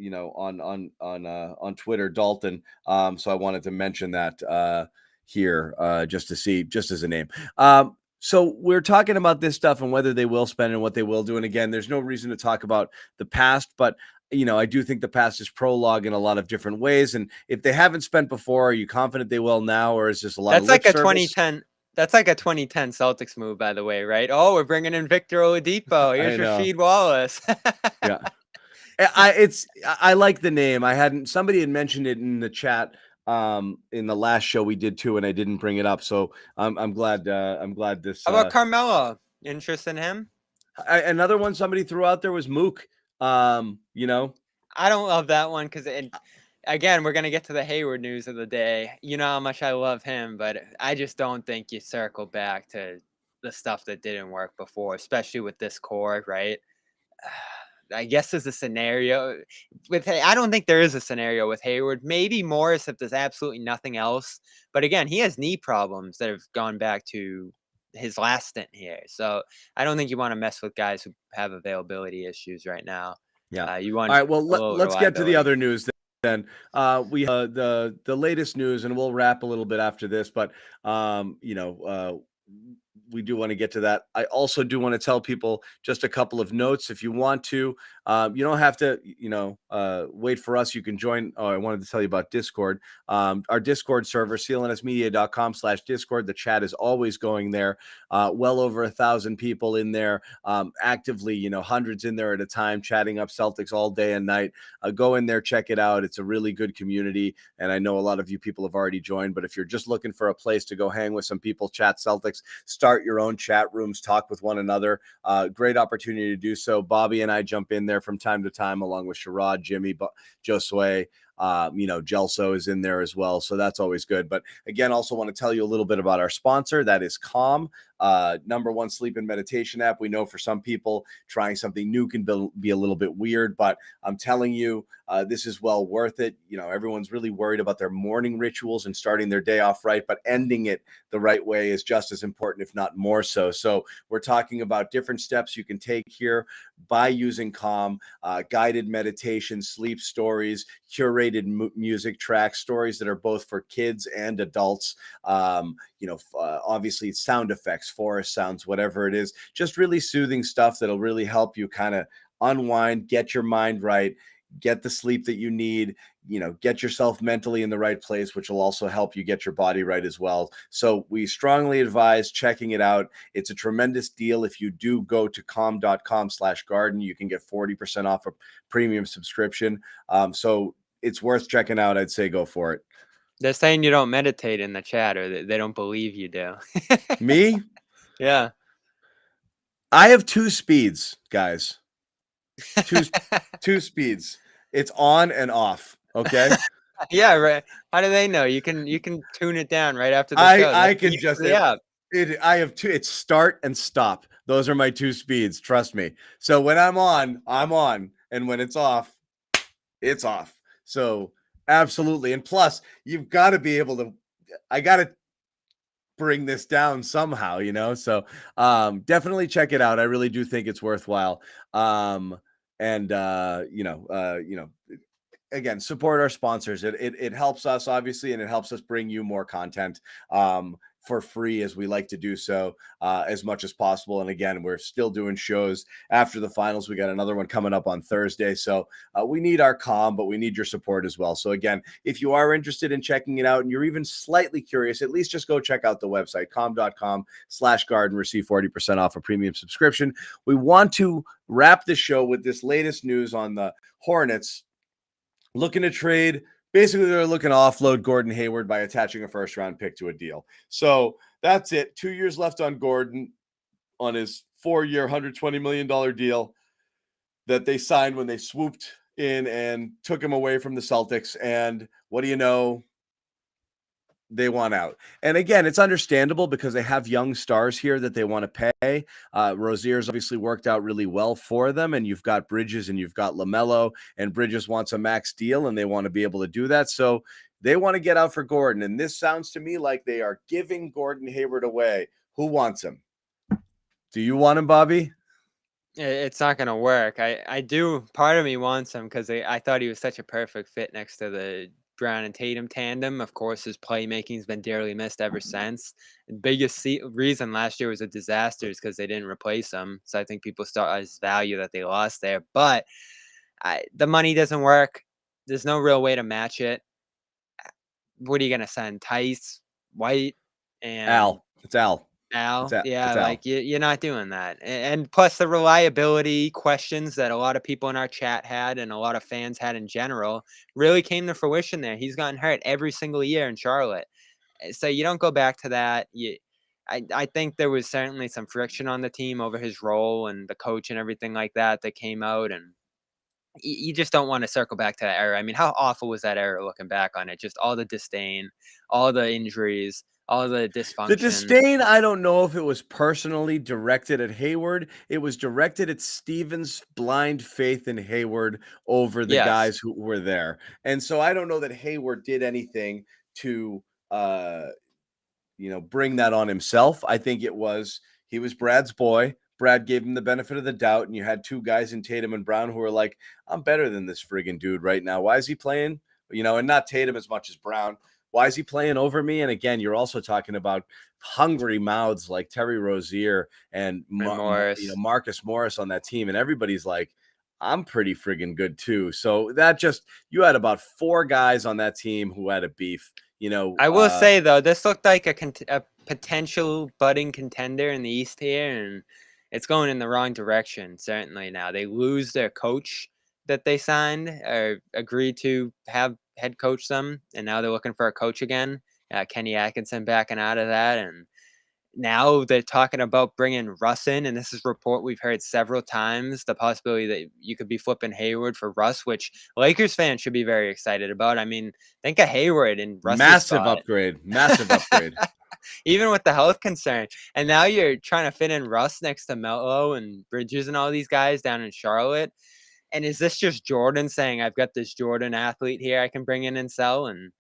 Twitter, Dalton. So I wanted to mention that here just as a name. So we're talking about this stuff and whether they will spend and what they will do. And again, there's no reason to talk about the past, but I do think the past is prologue in a lot of different ways. And if they haven't spent before, are you confident they will now, or is this a lot of lip like a service? 2010. That's like a 2010 Celtics move, by the way, right? Oh, we're bringing in Victor Oladipo. Here's Rasheed Wallace. Yeah. I like the name. Somebody had mentioned it in the chat in the last show we did too, and I didn't bring it up. So I'm glad this. How about Carmelo? Interest in him? Another one somebody threw out there was Mook. I don't love that one because again, we're going to get to the Hayward news of the day. You know how much I love him, but I just don't think you circle back to the stuff that didn't work before, especially with this core, right? I guess there's a scenario I don't think there is a scenario with Hayward. Maybe Morris if there's absolutely nothing else. But again, he has knee problems that have gone back to his last stint here. So I don't think you want to mess with guys who have availability issues right now. Yeah. You want all right. Well, let's get to the other news then. We the latest news, and we'll wrap a little bit after this, but we do want to get to that. I also do want to tell people just a couple of notes. If you want to, you don't have to, wait for us. You can join. Oh, I wanted to tell you about Discord. Our Discord server, clnsmedia.com/Discord. The chat is always going there. Well over 1,000 people in there, actively, hundreds in there at a time, chatting up Celtics all day and night. Go in there, check it out. It's a really good community. And I know a lot of you people have already joined, but if you're just looking for a place to go hang with some people, chat Celtics, start your own chat rooms, talk with one another. Great opportunity to do so. Bobby and I jump in there from time to time, along with Sherrod, Jimmy, Josue. Gelso is in there as well. So that's always good. But again, also want to tell you a little bit about our sponsor. That is Calm, #1 sleep and meditation app. We know for some people trying something new can be a little bit weird, but I'm telling you, this is well worth it. Everyone's really worried about their morning rituals and starting their day off right, but ending it the right way is just as important, if not more so. So we're talking about different steps you can take here by using Calm, guided meditation, sleep stories, curated music tracks, stories that are both for kids and adults. Obviously sound effects, forest sounds, whatever it is, just really soothing stuff that'll really help you kind of unwind, get your mind right, get the sleep that you need, get yourself mentally in the right place, which will also help you get your body right as well. So we strongly advise checking it out. It's a tremendous deal. If you do go to calm.com/garden, you can get 40% off a premium subscription. So it's worth checking out. I'd say go for it. They're saying you don't meditate in the chat, or they don't believe you do. Me? Yeah. I have 2 speeds, guys. Two speeds. It's on and off. Okay. Yeah, right. How do they know? You can tune it down right after the show. I That's can just the app. I have 2. It's start and stop. Those are my 2 speeds. Trust me. So when I'm on, I'm on, and when it's off, it's off. So absolutely. And plus, you've got to be able to. I got to bring this down somehow, you know. So definitely check it out. I really do think it's worthwhile. And again, support our sponsors. It helps us, obviously, and it helps us bring you more content for free, as we like to do so, as much as possible. And again, we're still doing shows after the finals. We got another one coming up on Thursday. So we need our calm, but we need your support as well. So again, if you are interested in checking it out and you're even slightly curious, at least just go check out the website, calm.com/garden, receive 40% off a premium subscription. We want to wrap the show with this latest news on the Hornets looking to trade. Basically, they're looking to offload Gordon Hayward by attaching a first-round pick to a deal. So that's it. 2 years left on Gordon on his 4-year, $120 million deal that they signed when they swooped in and took him away from the Celtics. And what do you know? They want out. And again, it's understandable because they have young stars here that they want to pay. Rozier's obviously worked out really well for them, and you've got Bridges and you've got LaMelo, and Bridges wants a max deal, and they want to be able to do that. So they want to get out for Gordon, and this sounds to me like they are giving Gordon Hayward away. Who wants him? Do you want him, Bobby? It's not going to work. I do. Part of me wants him because I thought he was such a perfect fit next to the Brown and Tatum tandem. Of course, his playmaking has been dearly missed ever since. The biggest reason last year was a disaster is because they didn't replace him. So I think people saw his value that they lost there. But the money doesn't work. There's no real way to match it. What are you going to send? Tice, White, and Al. It's Al. Al? It's Yeah, Al. like you're not doing that. And plus the reliability questions that a lot of people in our chat had and a lot of fans had in general really came to fruition there. He's gotten hurt every single year in Charlotte. So you don't go back to that. I think there was certainly some friction on the team over his role and the coach and everything like that came out, and you just don't want to circle back to that era. I mean, how awful was that era looking back on it? Just all the disdain, all the injuries, all the dysfunction. The disdain, I don't know if it was personally directed at Hayward. It was directed at Stevens' blind faith in Hayward over the guys who were there. And so I don't know that Hayward did anything to, bring that on himself. I think he was Brad's boy. Brad gave him the benefit of the doubt, and you had 2 guys in Tatum and Brown who were like, I'm better than this friggin' dude right now. Why is he playing? And not Tatum as much as Brown. Why is he playing over me? And again, you're also talking about hungry mouths like Terry Rozier and Marcus Morris on that team. And everybody's like, I'm pretty friggin' good too. So you had about 4 guys on that team who had a beef. I will say, though, this looked like a potential budding contender in the East here, and it's going in the wrong direction, certainly now. They lose their coach that they signed or agreed to have head coach them, and now they're looking for a coach again. Kenny Atkinson backing out of that, and now they're talking about bringing Russ in, and this is a report we've heard several times, the possibility that you could be flipping Hayward for Russ, which Lakers fans should be very excited about. I mean, think of Hayward and Russ. Massive upgrade. Even with the health concern. And now you're trying to fit in Russ next to Melo and Bridges and all these guys down in Charlotte. And is this just Jordan saying, I've got this Jordan athlete here I can bring in and sell and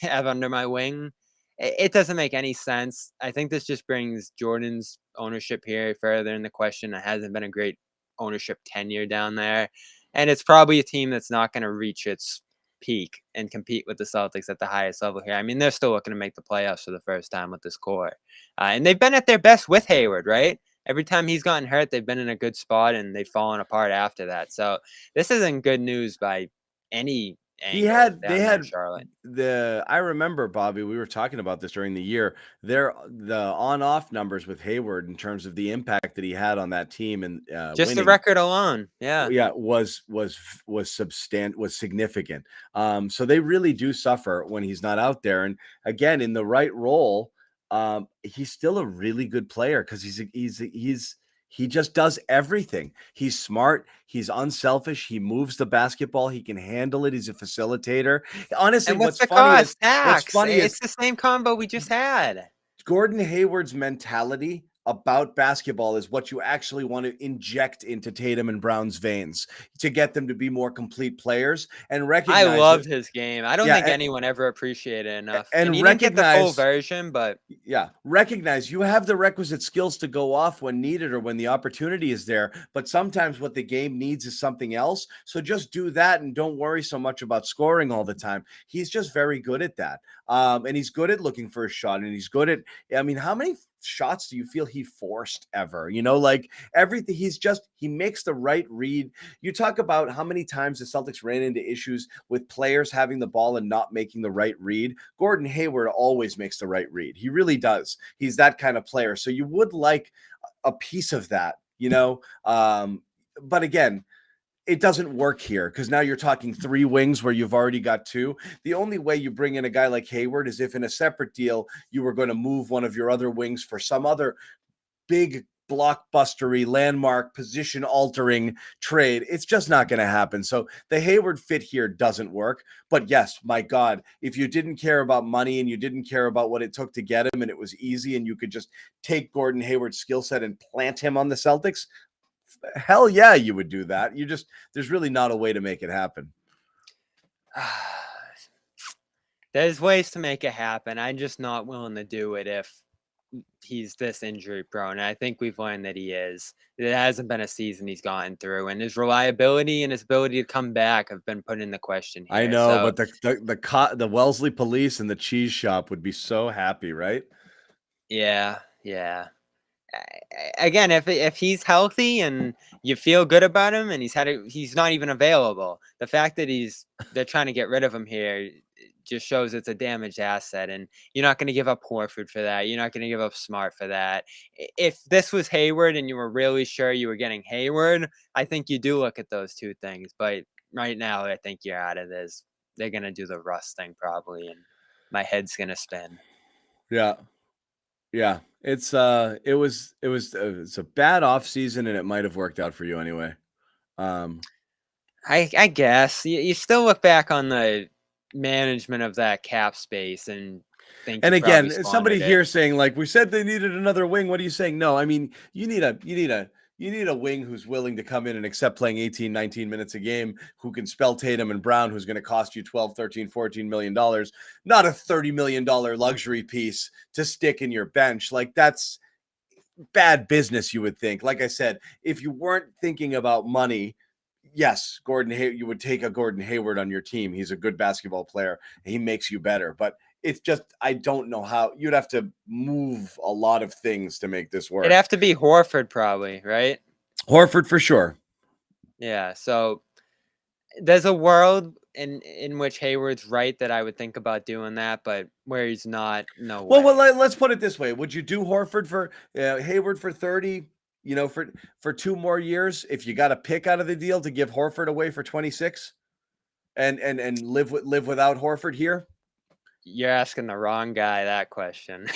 have under my wing? It doesn't make any sense. I think this just brings Jordan's ownership here further in the question. It hasn't been a great ownership tenure down there. And it's probably a team that's not going to reach its peak and compete with the Celtics at the highest level here. I mean, they're still looking to make the playoffs for the first time with this core. And they've been at their best with Hayward, right? Every time he's gotten hurt, they've been in a good spot and they've fallen apart after that. So this isn't good news by any down there in Charlotte. I remember, Bobby, we were talking about this during the year. The on-off numbers with Hayward in terms of the impact that he had on that team and Just the winning, record alone. Yeah. was significant. So they really do suffer when he's not out there. And again, in the right role, he's still a really good player because he just does everything. He's smart. He's unselfish. He moves the basketball. He can handle it. He's a facilitator. Honestly, And what's the funny cost? Tax. is It's the same combo we just had. Gordon Hayward's mentality about basketball is what you actually want to inject into Tatum and Brown's veins to get them to be more complete players and recognize. I loved his game. I don't think and- anyone ever appreciated it enough. and he didn't get the full recognize- version, but recognize you have the requisite skills to go off when needed or when the opportunity is there. But sometimes what the game needs is something else. So just do that and don't worry so much about scoring all the time. He's just very good at that. And he's good at looking for a shot, and he's good at, I mean, how many shots do you feel he forced ever? Like everything, he makes the right read. You talk about how many times the Celtics ran into issues with players having the ball and not making the right read. Gordon Hayward always makes the right read. He really does. He's that kind of player. So you would like a piece of that, but again, it doesn't work here because now you're talking 3 wings where you've already got 2. The only way you bring in a guy like Hayward is if in a separate deal you were going to move one of your other wings for some other big blockbustery, landmark, position altering trade. It's just not going to happen. So the Hayward fit here doesn't work. But yes, my God, if you didn't care about money and you didn't care about what it took to get him and it was easy and you could just take Gordon Hayward's skill set and plant him on the Celtics, hell yeah, you would do that. There's really not a way to make it happen. There's ways to make it happen. I'm just not willing to do it if he's this injury prone. And I think we've learned that he is. It hasn't been a season he's gotten through, and his reliability and his ability to come back have been put into question here. I know, but the Wellesley police and the cheese shop would be so happy, right? Yeah. Again, if he's healthy and you feel good about him and he's not even available, the fact that they're trying to get rid of him here just shows it's a damaged asset, and you're not going to give up Horford for that. You're not going to give up Smart for that. If this was Hayward and you were really sure you were getting Hayward, I think you do look at those 2 things. But right now, I think you're out of this. They're going to do the Russ thing probably, and my head's going to spin. Yeah. It's a bad offseason, and it might have worked out for you anyway. I guess you still look back on the management of that cap space and think. And again, somebody it. here saying like, we said they needed another wing. What are you saying? No, I mean, you need a wing who's willing to come in and accept playing 18, 19 minutes a game, who can spell Tatum and Brown, who's going to cost you 12, 13, 14 million dollars, not a $30 million luxury piece to stick in your bench. Like, that's bad business, you would think. Like I said, if you weren't thinking about money, yes, you would take a Gordon Hayward on your team. He's a good basketball player. He makes you better, but it's just, I don't know how. You'd have to move a lot of things to make this work. It'd have to be Horford probably, right? Horford for sure. Yeah, so there's a world in which Hayward's right that I would think about doing that, but where he's not, no way. Well, let's put it this way. Would you do Horford for Hayward for 30, for 2 more years if you got a pick out of the deal to give Horford away for 26 and live without Horford here? You're asking the wrong guy that question.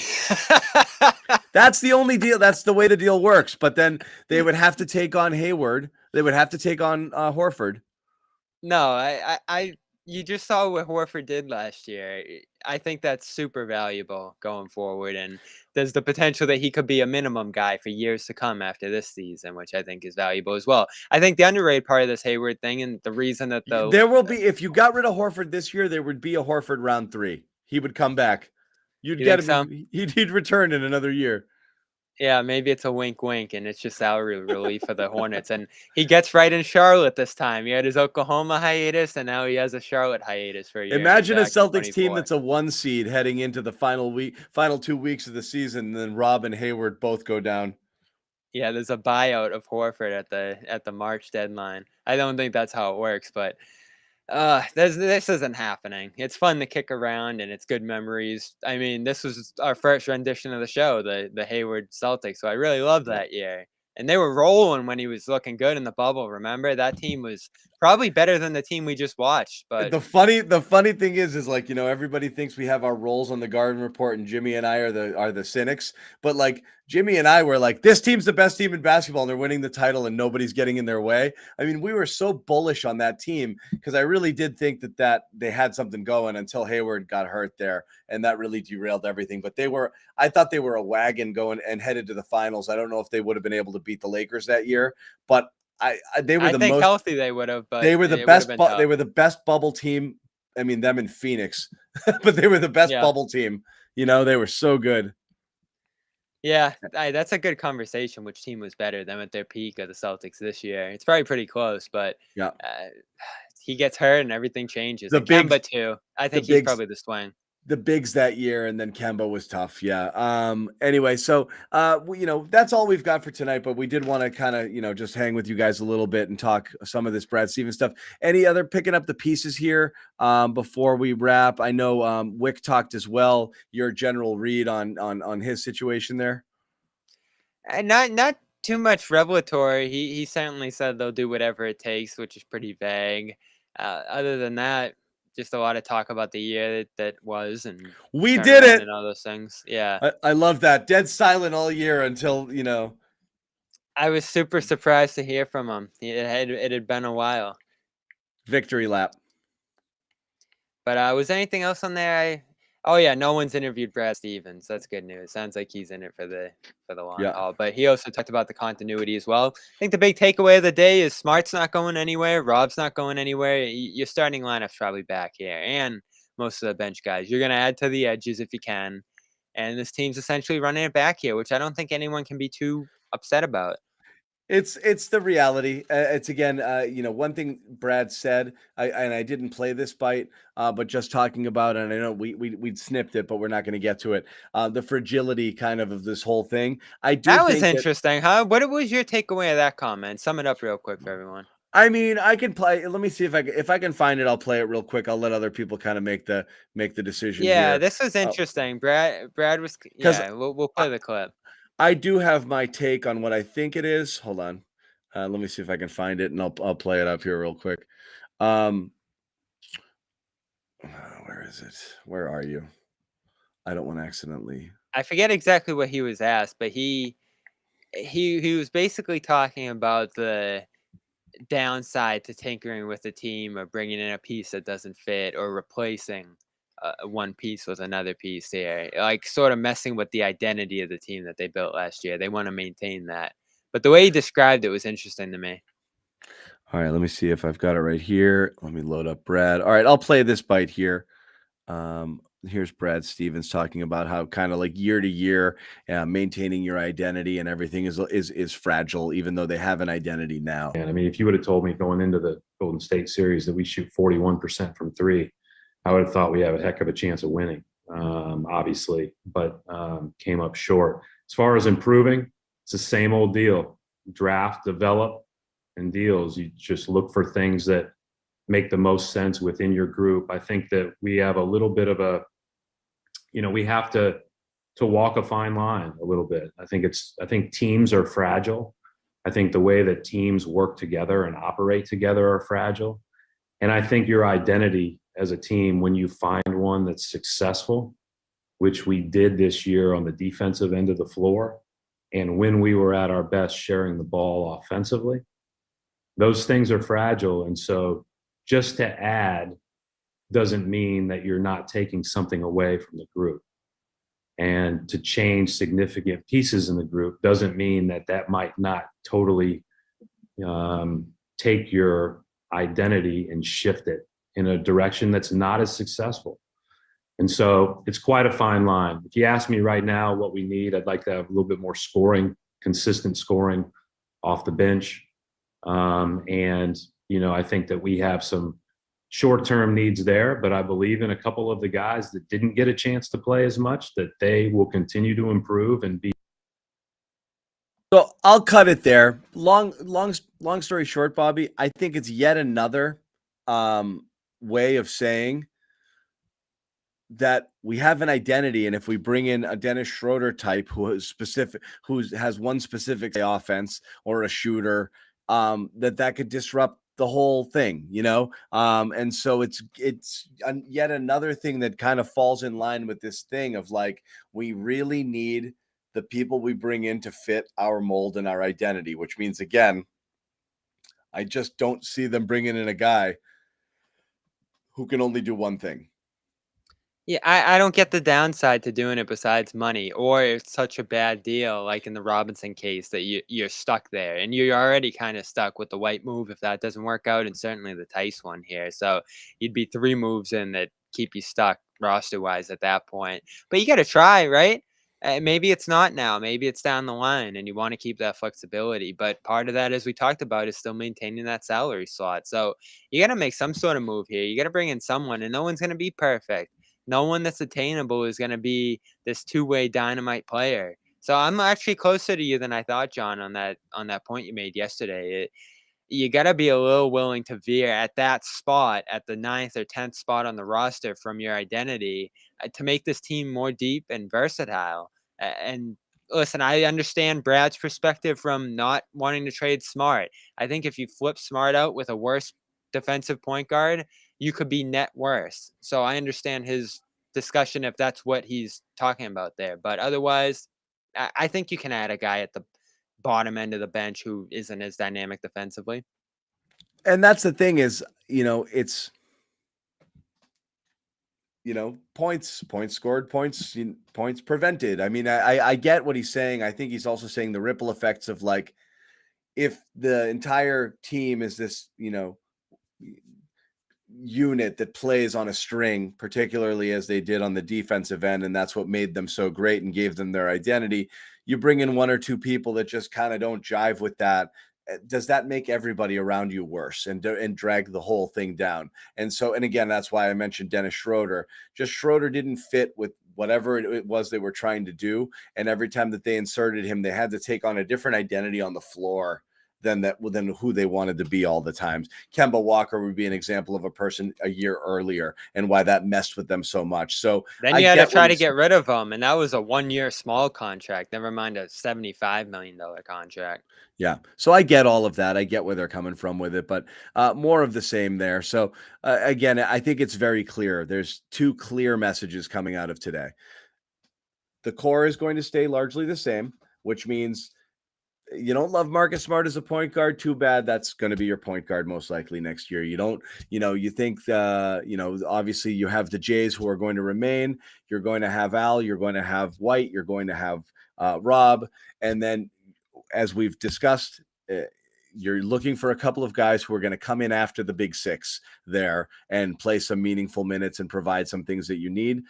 That's the only deal. That's the way the deal works. But then they would have to take on Hayward. They would have to take on Horford. No, you just saw what Horford did last year. I think that's super valuable going forward, and there's the potential that he could be a minimum guy for years to come after this season, which I think is valuable as well. I think the underrated part of this Hayward thing, and the reason that there will be, if you got rid of Horford this year, there would be a Horford round 3. He would come back. You'd get him. He'd return in another year. Yeah, maybe it's a wink, wink, and it's just salary relief for the Hornets. And he gets right in Charlotte this time. He had his Oklahoma hiatus, and now he has a Charlotte hiatus for a year. Imagine a Celtics team that's a 1 seed heading into the final 2 weeks of the season, and then Rob and Hayward both go down. Yeah, there's a buyout of Horford at the March deadline. I don't think that's how it works, but This isn't happening. It's fun to kick around and it's good memories. I mean, this was our first rendition of the show, the Hayward Celtics. So I really loved that year. And they were rolling when he was looking good in the bubble. Remember, that team was probably better than the team we just watched. But The funny thing is like, everybody thinks we have our roles on the Garden Report, and Jimmy and I are the cynics. But like Jimmy and I were like, this team's the best team in basketball, and they're winning the title, and nobody's getting in their way. I mean, we were so bullish on that team because I really did think that they had something going until Hayward got hurt there, and that really derailed everything. But I thought they were a wagon going and headed to the finals. I don't know if they would have been able to beat the Lakers that year, but they were I the think most healthy they would have. But they were the it would have best. been They tough. were the best bubble team. I mean, them in Phoenix, but they were the best Yeah. bubble team. They were so good. Yeah, that's a good conversation. Which team was better, them at their peak or the Celtics this year? It's probably pretty close, but Yeah. He gets hurt and everything changes. The And Kemba bigs- too. I think he's bigs- probably the swing. The bigs that year, and then Kemba was tough. Yeah. Anyway, so that's all we've got for tonight. But we did want to kind of just hang with you guys a little bit and talk some of this Brad Stevens stuff. Any other picking up the pieces here before we wrap? I know Wick talked as well. Your general read on his situation there. Not too much revelatory. He certainly said they'll do whatever it takes, which is pretty vague. Other than that, just a lot of talk about the year that was, and we did it, and all those things. Yeah, I love that. Dead silent all year until I was super surprised to hear from him. It had been a while. Victory lap. But was there anything else on there? Oh yeah, no one's interviewed Brad Stevens. That's good news. Sounds like he's in it for the long haul. But he also talked about the continuity as well. I think the big takeaway of the day is Smart's not going anywhere. Rob's not going anywhere. Your starting lineup's probably back here, and most of the bench guys. You're going to add to the edges if you can. And this team's essentially running it back here, which I don't think anyone can be too upset about. It's the reality. It's again, one thing Brad said, and I didn't play this bite, but just talking about it, and I know we'd snipped it, but we're not going to get to it. The fragility kind of this whole thing. That was interesting, huh? What was your takeaway of that comment? Sum it up real quick for everyone. I mean, I can play. Let me see if I can find it. I'll play it real quick. I'll let other people kind of make the decision. Yeah, here. This was interesting. Brad was. Yeah, we'll play the clip. I do have my take on what I think it is. Hold on. Let me see if I can find it, and I'll play it up here real quick. Where is it? Where are you? I don't want to accidentally. I forget exactly what he was asked, but he was basically talking about the downside to tinkering with the team or bringing in a piece that doesn't fit or replacing one piece with another piece here, like sort of messing with the identity of the team that they built last year. They want to maintain that. But the way he described it was interesting to me. All right, let me see if I've got it right here. Let me load up Brad. All right, I'll play this bite here. Here's Brad Stevens talking about how kind of like year to year, maintaining your identity and everything is fragile, even though they have an identity now. And I mean, if you would have told me going into the Golden State series that we shoot 41% from three, I would have thought we have a heck of a chance of winning, obviously, but came up short. As far as improving, it's the same old deal. Draft, develop, and deals. You just look for things that make the most sense within your group. I think that we have a little bit of a, we have to walk a fine line a little bit. I think teams are fragile. I think the way that teams work together and operate together are fragile. And I think your identity as a team, when you find one that's successful, which we did this year on the defensive end of the floor, and when we were at our best sharing the ball offensively, those things are fragile. And so just to add doesn't mean that you're not taking something away from the group. And to change significant pieces in the group doesn't mean that might not totally take your identity and shift it in a direction that's not as successful. And so it's quite a fine line. If you ask me right now what we need, I'd like to have a little bit more scoring, consistent scoring off the bench. I think that we have some short-term needs there, but I believe in a couple of the guys that didn't get a chance to play as much, that they will continue to improve and be. So I'll cut it there. Long story short, Bobby, I think it's yet another way of saying that we have an identity, and if we bring in a Dennis Schroeder type who has one specific offense or a shooter, that could disrupt the whole thing, and so it's yet another thing that kind of falls in line with this thing of like, we really need the people we bring in to fit our mold and our identity, which means, again, I just don't see them bringing in a guy who can only do one thing. Yeah, I don't get the downside to doing it besides money, or it's such a bad deal, like in the Robinson case, that you're stuck there, and you're already kind of stuck with the White move if that doesn't work out, and certainly the Tice one here. So you'd be 3 moves in that keep you stuck roster wise at that point. But you got to try, right? Maybe it's not now, maybe it's down the line, and you want to keep that flexibility. But part of that, as we talked about, is still maintaining that salary slot. So you got to make some sort of move here. You got to bring in someone, and no one's going to be perfect. No one that's attainable is going to be this two-way dynamite player. So I'm actually closer to you than I thought, John, on that point you made yesterday. You got to be a little willing to veer at that spot, at the 9th or 10th spot on the roster from your identity, to make this team more deep and versatile. And listen, I understand Brad's perspective from not wanting to trade Smart. I think if you flip Smart out with a worse defensive point guard, you could be net worse. So I understand his discussion if that's what he's talking about there. But otherwise, I think you can add a guy at the bottom end of the bench who isn't as dynamic defensively. And that's the thing is, it's, points scored, points prevented. I mean, I get what he's saying. I think he's also saying the ripple effects of, like, if the entire team is this, unit that plays on a string, particularly as they did on the defensive end, and that's what made them so great and gave them their identity. You bring in 1 or 2 people that just kind of don't jive with that. Does that make everybody around you worse and drag the whole thing down? And so, and again, that's why I mentioned Dennis Schroeder. Just Schroeder didn't fit with whatever it was they were trying to do. And every time that they inserted him, they had to take on a different identity on the floor than who they wanted to be all the times. Kemba Walker would be an example of a person a year earlier and why that messed with them so much. So then you had to try to get rid of him, and that was a 1-year small contract, never mind a $75 million contract. Yeah. So I get all of that. I get where they're coming from with it, but more of the same there. So again, I think it's very clear. There's 2 clear messages coming out of today. The core is going to stay largely the same, which means you don't love Marcus Smart as a point guard. Too bad. That's going to be your point guard most likely next year. You don't, you think, obviously you have the Jays who are going to remain. You're going to have Al. You're going to have White. You're going to have Rob. And then, as we've discussed, you're looking for a couple of guys who are going to come in after the big 6 there and play some meaningful minutes and provide some things that you need.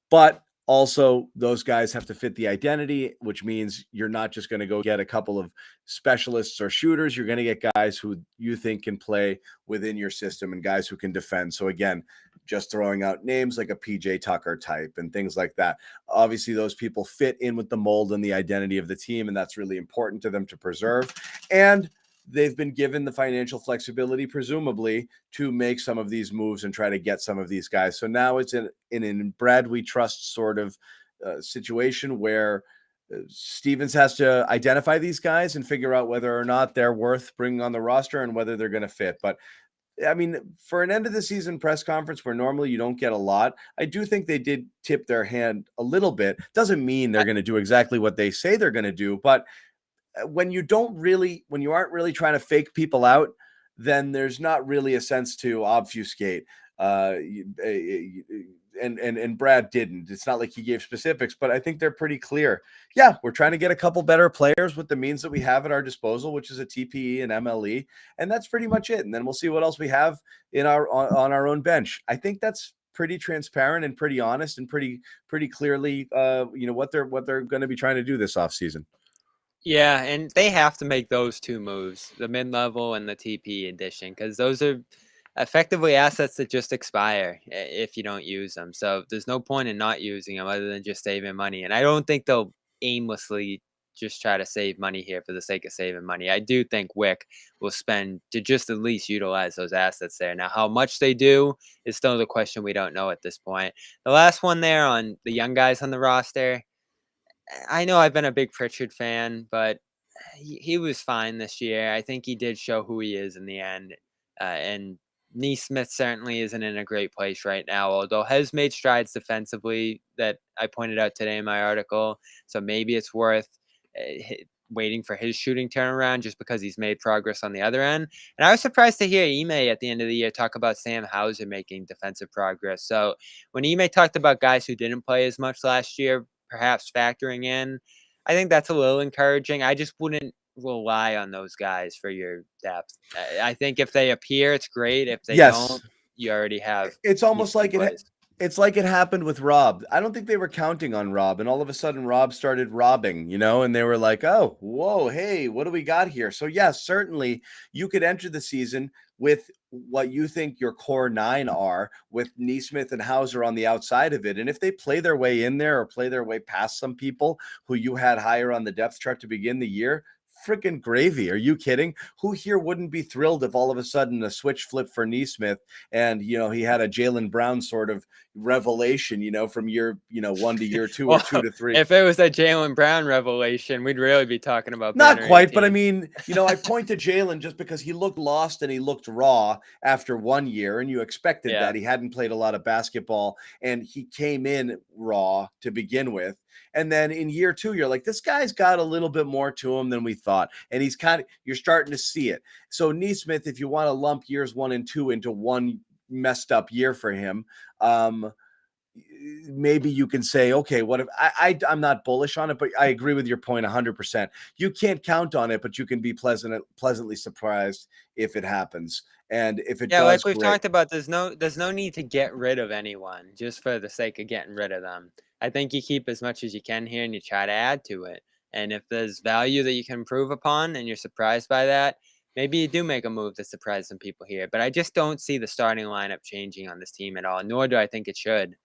But also, those guys have to fit the identity, which means you're not just going to go get a couple of specialists or shooters. You're going to get guys who you think can play within your system and guys who can defend. So again, just throwing out names like a PJ Tucker type and things like that. Obviously, those people fit in with the mold and the identity of the team, and that's really important to them to preserve. And they've been given the financial flexibility, presumably, to make some of these moves and try to get some of these guys. So now it's in Brad we trust sort of situation where Stevens has to identify these guys and figure out whether or not they're worth bringing on the roster and whether they're going to fit. But I mean, for an end of the season press conference where normally you don't get a lot, I do think they did tip their hand a little bit. Doesn't mean they're going to do exactly what they say they're going to do, but when you aren't really trying to fake people out, then there's not really a sense to obfuscate. And Brad didn't. It's not like he gave specifics, but I think they're pretty clear. Yeah, we're trying to get a couple better players with the means that we have at our disposal, which is a TPE and MLE, and that's pretty much it. And then we'll see what else we have on our own bench. I think that's pretty transparent and pretty honest and pretty clearly, what they're going to be trying to do this offseason. Yeah, and they have to make those 2 moves, the mid-level and the TP edition, because those are effectively assets that just expire if you don't use them. So there's no point in not using them other than just saving money. And I don't think they'll aimlessly just try to save money here for the sake of saving money. I do think Wick will spend to just at least utilize those assets there. Now, how much they do is still the question we don't know at this point. The last one there on the young guys on the roster, I know I've been a big Pritchard fan, but he was fine this year. I think he did show who he is in the end. And Neesmith certainly isn't in a great place right now, although has made strides defensively that I pointed out today in my article. So maybe it's worth waiting for his shooting turnaround just because he's made progress on the other end. And I was surprised to hear Ime at the end of the year talk about Sam Hauser making defensive progress. So when Ime talked about guys who didn't play as much last year, perhaps factoring in, I think that's a little encouraging. I just wouldn't rely on those guys for your depth. I think if they appear, it's great. If they don't, you already have. It's almost like it's like it happened with Rob. I don't think they were counting on Rob, and all of a sudden Rob started robbing, and they were like, oh, whoa, hey, what do we got here? So yes, certainly you could enter the season with what you think your core 9 are, with Neesmith and Hauser on the outside of it. And if they play their way in there or play their way past some people who you had higher on the depth chart to begin the year, freaking gravy. Are you kidding? Who here wouldn't be thrilled if all of a sudden a switch flipped for Neesmith and, he had a Jaylen Brown sort of revelation, from year, 1 to year 2 or 2 to 3. If it was a Jaylen Brown revelation, we'd really be talking about not quite, 18. but I mean, I point to Jaylen just because he looked lost and he looked raw after 1 year, and you expected that. He hadn't played a lot of basketball and he came in raw to begin with. And then in year 2, you're like, this guy's got a little bit more to him than we thought. And you're starting to see it. So Neesmith, if you want to lump years 1 and 2 into one messed up year for him, maybe you can say, okay, what if I'm not bullish on it, but I agree with your point 100%. You can't count on it, but you can be pleasantly surprised if it happens. And if it does, like we've talked about, there's no need to get rid of anyone just for the sake of getting rid of them. I think you keep as much as you can here and you try to add to it. And if there's value that you can improve upon and you're surprised by that, maybe you do make a move to surprise some people here. But I just don't see the starting lineup changing on this team at all, nor do I think it should.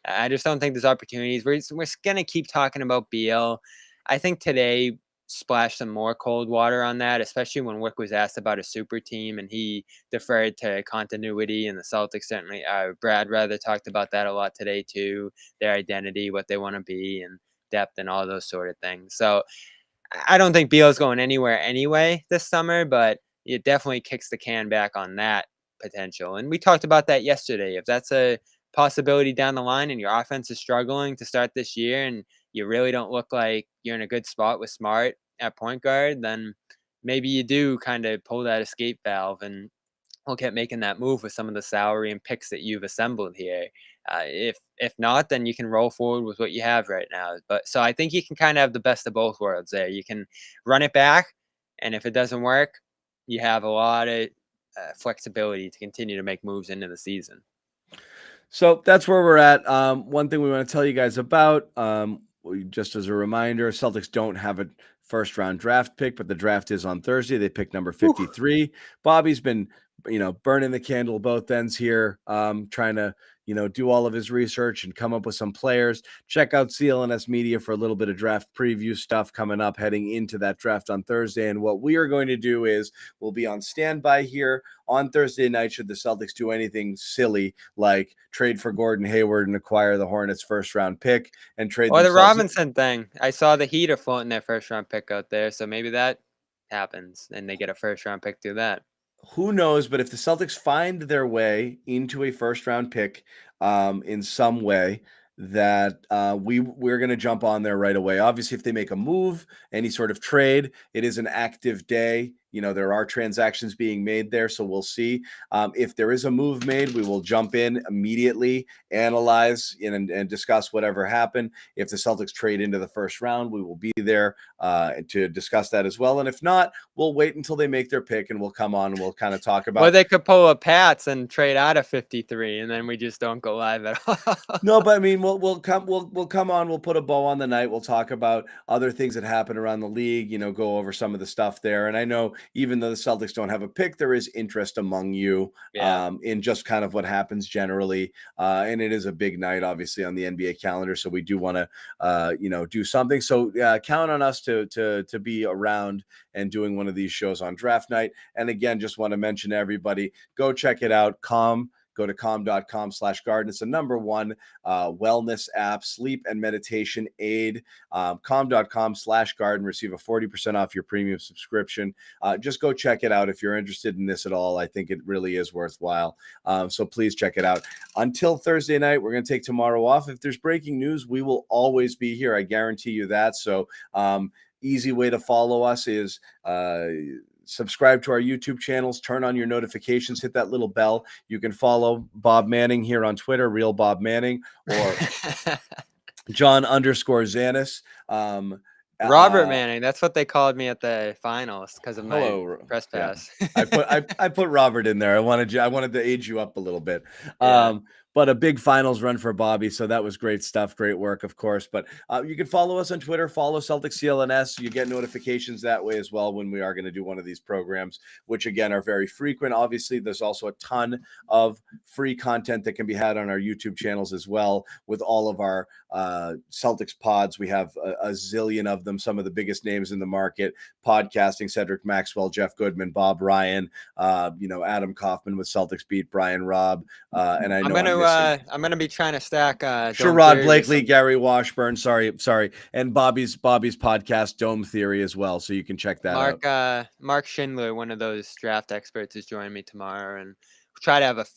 I just don't think there's opportunities. We're going to keep talking about Beal. I think today splashed some more cold water on that, especially when Wick was asked about a super team and he deferred to continuity, and the Celtics certainly, Brad rather talked about that a lot today too, their identity, what they want to be, and depth and all those sort of things. So I don't think Beal's going anywhere anyway this summer, but it definitely kicks the can back on that potential. And we talked about that yesterday. If that's a possibility down the line and your offense is struggling to start this year and you really don't look like you're in a good spot with Smart at point guard, then maybe you do kind of pull that escape valve and look at making that move with some of the salary and picks that you've assembled here. If not, then you can roll forward with what you have right now. But so I think you can kind of have the best of both worlds there. You can run it back, and if it doesn't work, you have a lot of flexibility to continue to make moves into the season. So that's where we're at. One thing we want to tell you guys about, just as a reminder, Celtics don't have a first round draft pick, but the draft is on Thursday. They pick number 53. Ooh. Bobby's been, burning the candle both ends here, trying to, do all of his research and come up with some players. Check out CLNS Media for a little bit of draft preview stuff coming up heading into that draft on Thursday. And what we are going to do is we'll be on standby here on Thursday night should the Celtics do anything silly like trade for Gordon Hayward and acquire the Hornets first round pick and trade. Or the Robinson thing. I saw the Heat are floating their first round pick out there. So maybe that happens and they get a first round pick through that. Who knows? But if the Celtics find their way into a first round pick in some way, that we're going to jump on there right away. Obviously, if they make a move, any sort of trade, it is an active day. There are transactions being made there, so we'll see. If there is a move made, we will jump in immediately, analyze and discuss whatever happened. If the Celtics trade into the first round, we will be there to discuss that as well. And if not, we'll wait until they make their pick, and we'll come on and we'll kind of talk about. Well, they could pull a Pats and trade out of 53, and then we just don't go live at all. No, but I mean, we'll come on. We'll put a bow on the night. We'll talk about other things that happen around the league. Go over some of the stuff there. And I know even though the Celtics don't have a pick, there is interest among you in just kind of what happens generally. And it is a big night, obviously, on the NBA calendar. So we do want to, do something. So count on us to be around and doing one of these shows on draft night. And again, just want to mention to everybody, go check it out. Go to calm.com/garden. It's the #1 wellness app, sleep and meditation aid. Calm.com/garden. Receive a 40% off your premium subscription. Just go check it out if you're interested in this at all. I think it really is worthwhile. So please check it out. Until Thursday night, we're going to take tomorrow off. If there's breaking news, we will always be here. I guarantee you that. So easy way to follow us is subscribe to our YouTube channels, turn on your notifications, hit that little bell. You can follow Bob Manning here on Twitter, Real Bob Manning, or John_Zanis. Robert Manning. That's what they called me at the finals because of my press pass. Yeah. I put Robert in there. I wanted to age you up a little bit. But a big finals run for Bobby. So that was great stuff. Great work, of course. But you can follow us on Twitter, follow Celtics CLNS. You get notifications that way as well when we are going to do one of these programs, which again are very frequent. Obviously, there's also a ton of free content that can be had on our YouTube channels as well with all of our Celtics pods. We have a zillion of them, some of the biggest names in the market, podcasting, Cedric Maxwell, Jeff Goodman, Bob Ryan, Adam Kaufman with Celtics Beat, Brian Robb, and I know I'm gonna be trying to stack Sherrod Blakely, Gary Washburn, sorry, and Bobby's podcast Dome Theory as well, so you can check that out. Mark Schindler, one of those draft experts, is joining me tomorrow, and try to have as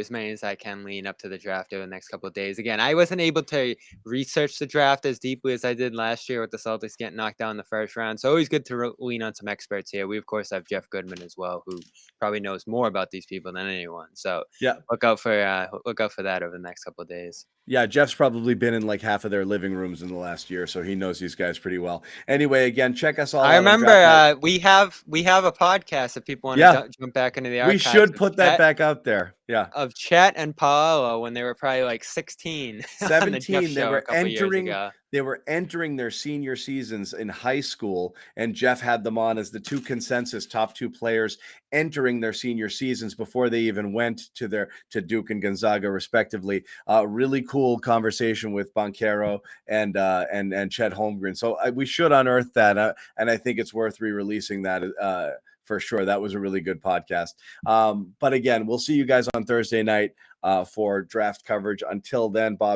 many as I can lean up to the draft over the next couple of days. Again, I wasn't able to research the draft as deeply as I did last year with the Celtics getting knocked down in the first round. So always good to lean on some experts here. We of course have Jeff Goodman as well, who probably knows more about these people than anyone. So look out for that over the next couple of days. Yeah, Jeff's probably been in like half of their living rooms in the last year, so he knows these guys pretty well. Anyway, again, check us all out. I remember we have a podcast if people want to jump back into the archives. We should put that back out there. Yeah. Of Chet and Paolo when they were probably like 16. 17. They were entering their senior seasons in high school, and Jeff had them on as the two consensus top 2 players entering their senior seasons before they even went to Duke and Gonzaga respectively. Really cool conversation with Banchero and Chet Holmgren. So we should unearth that, and I think it's worth re-releasing that for sure. That was a really good podcast. But again, we'll see you guys on Thursday night for draft coverage. Until then, Bob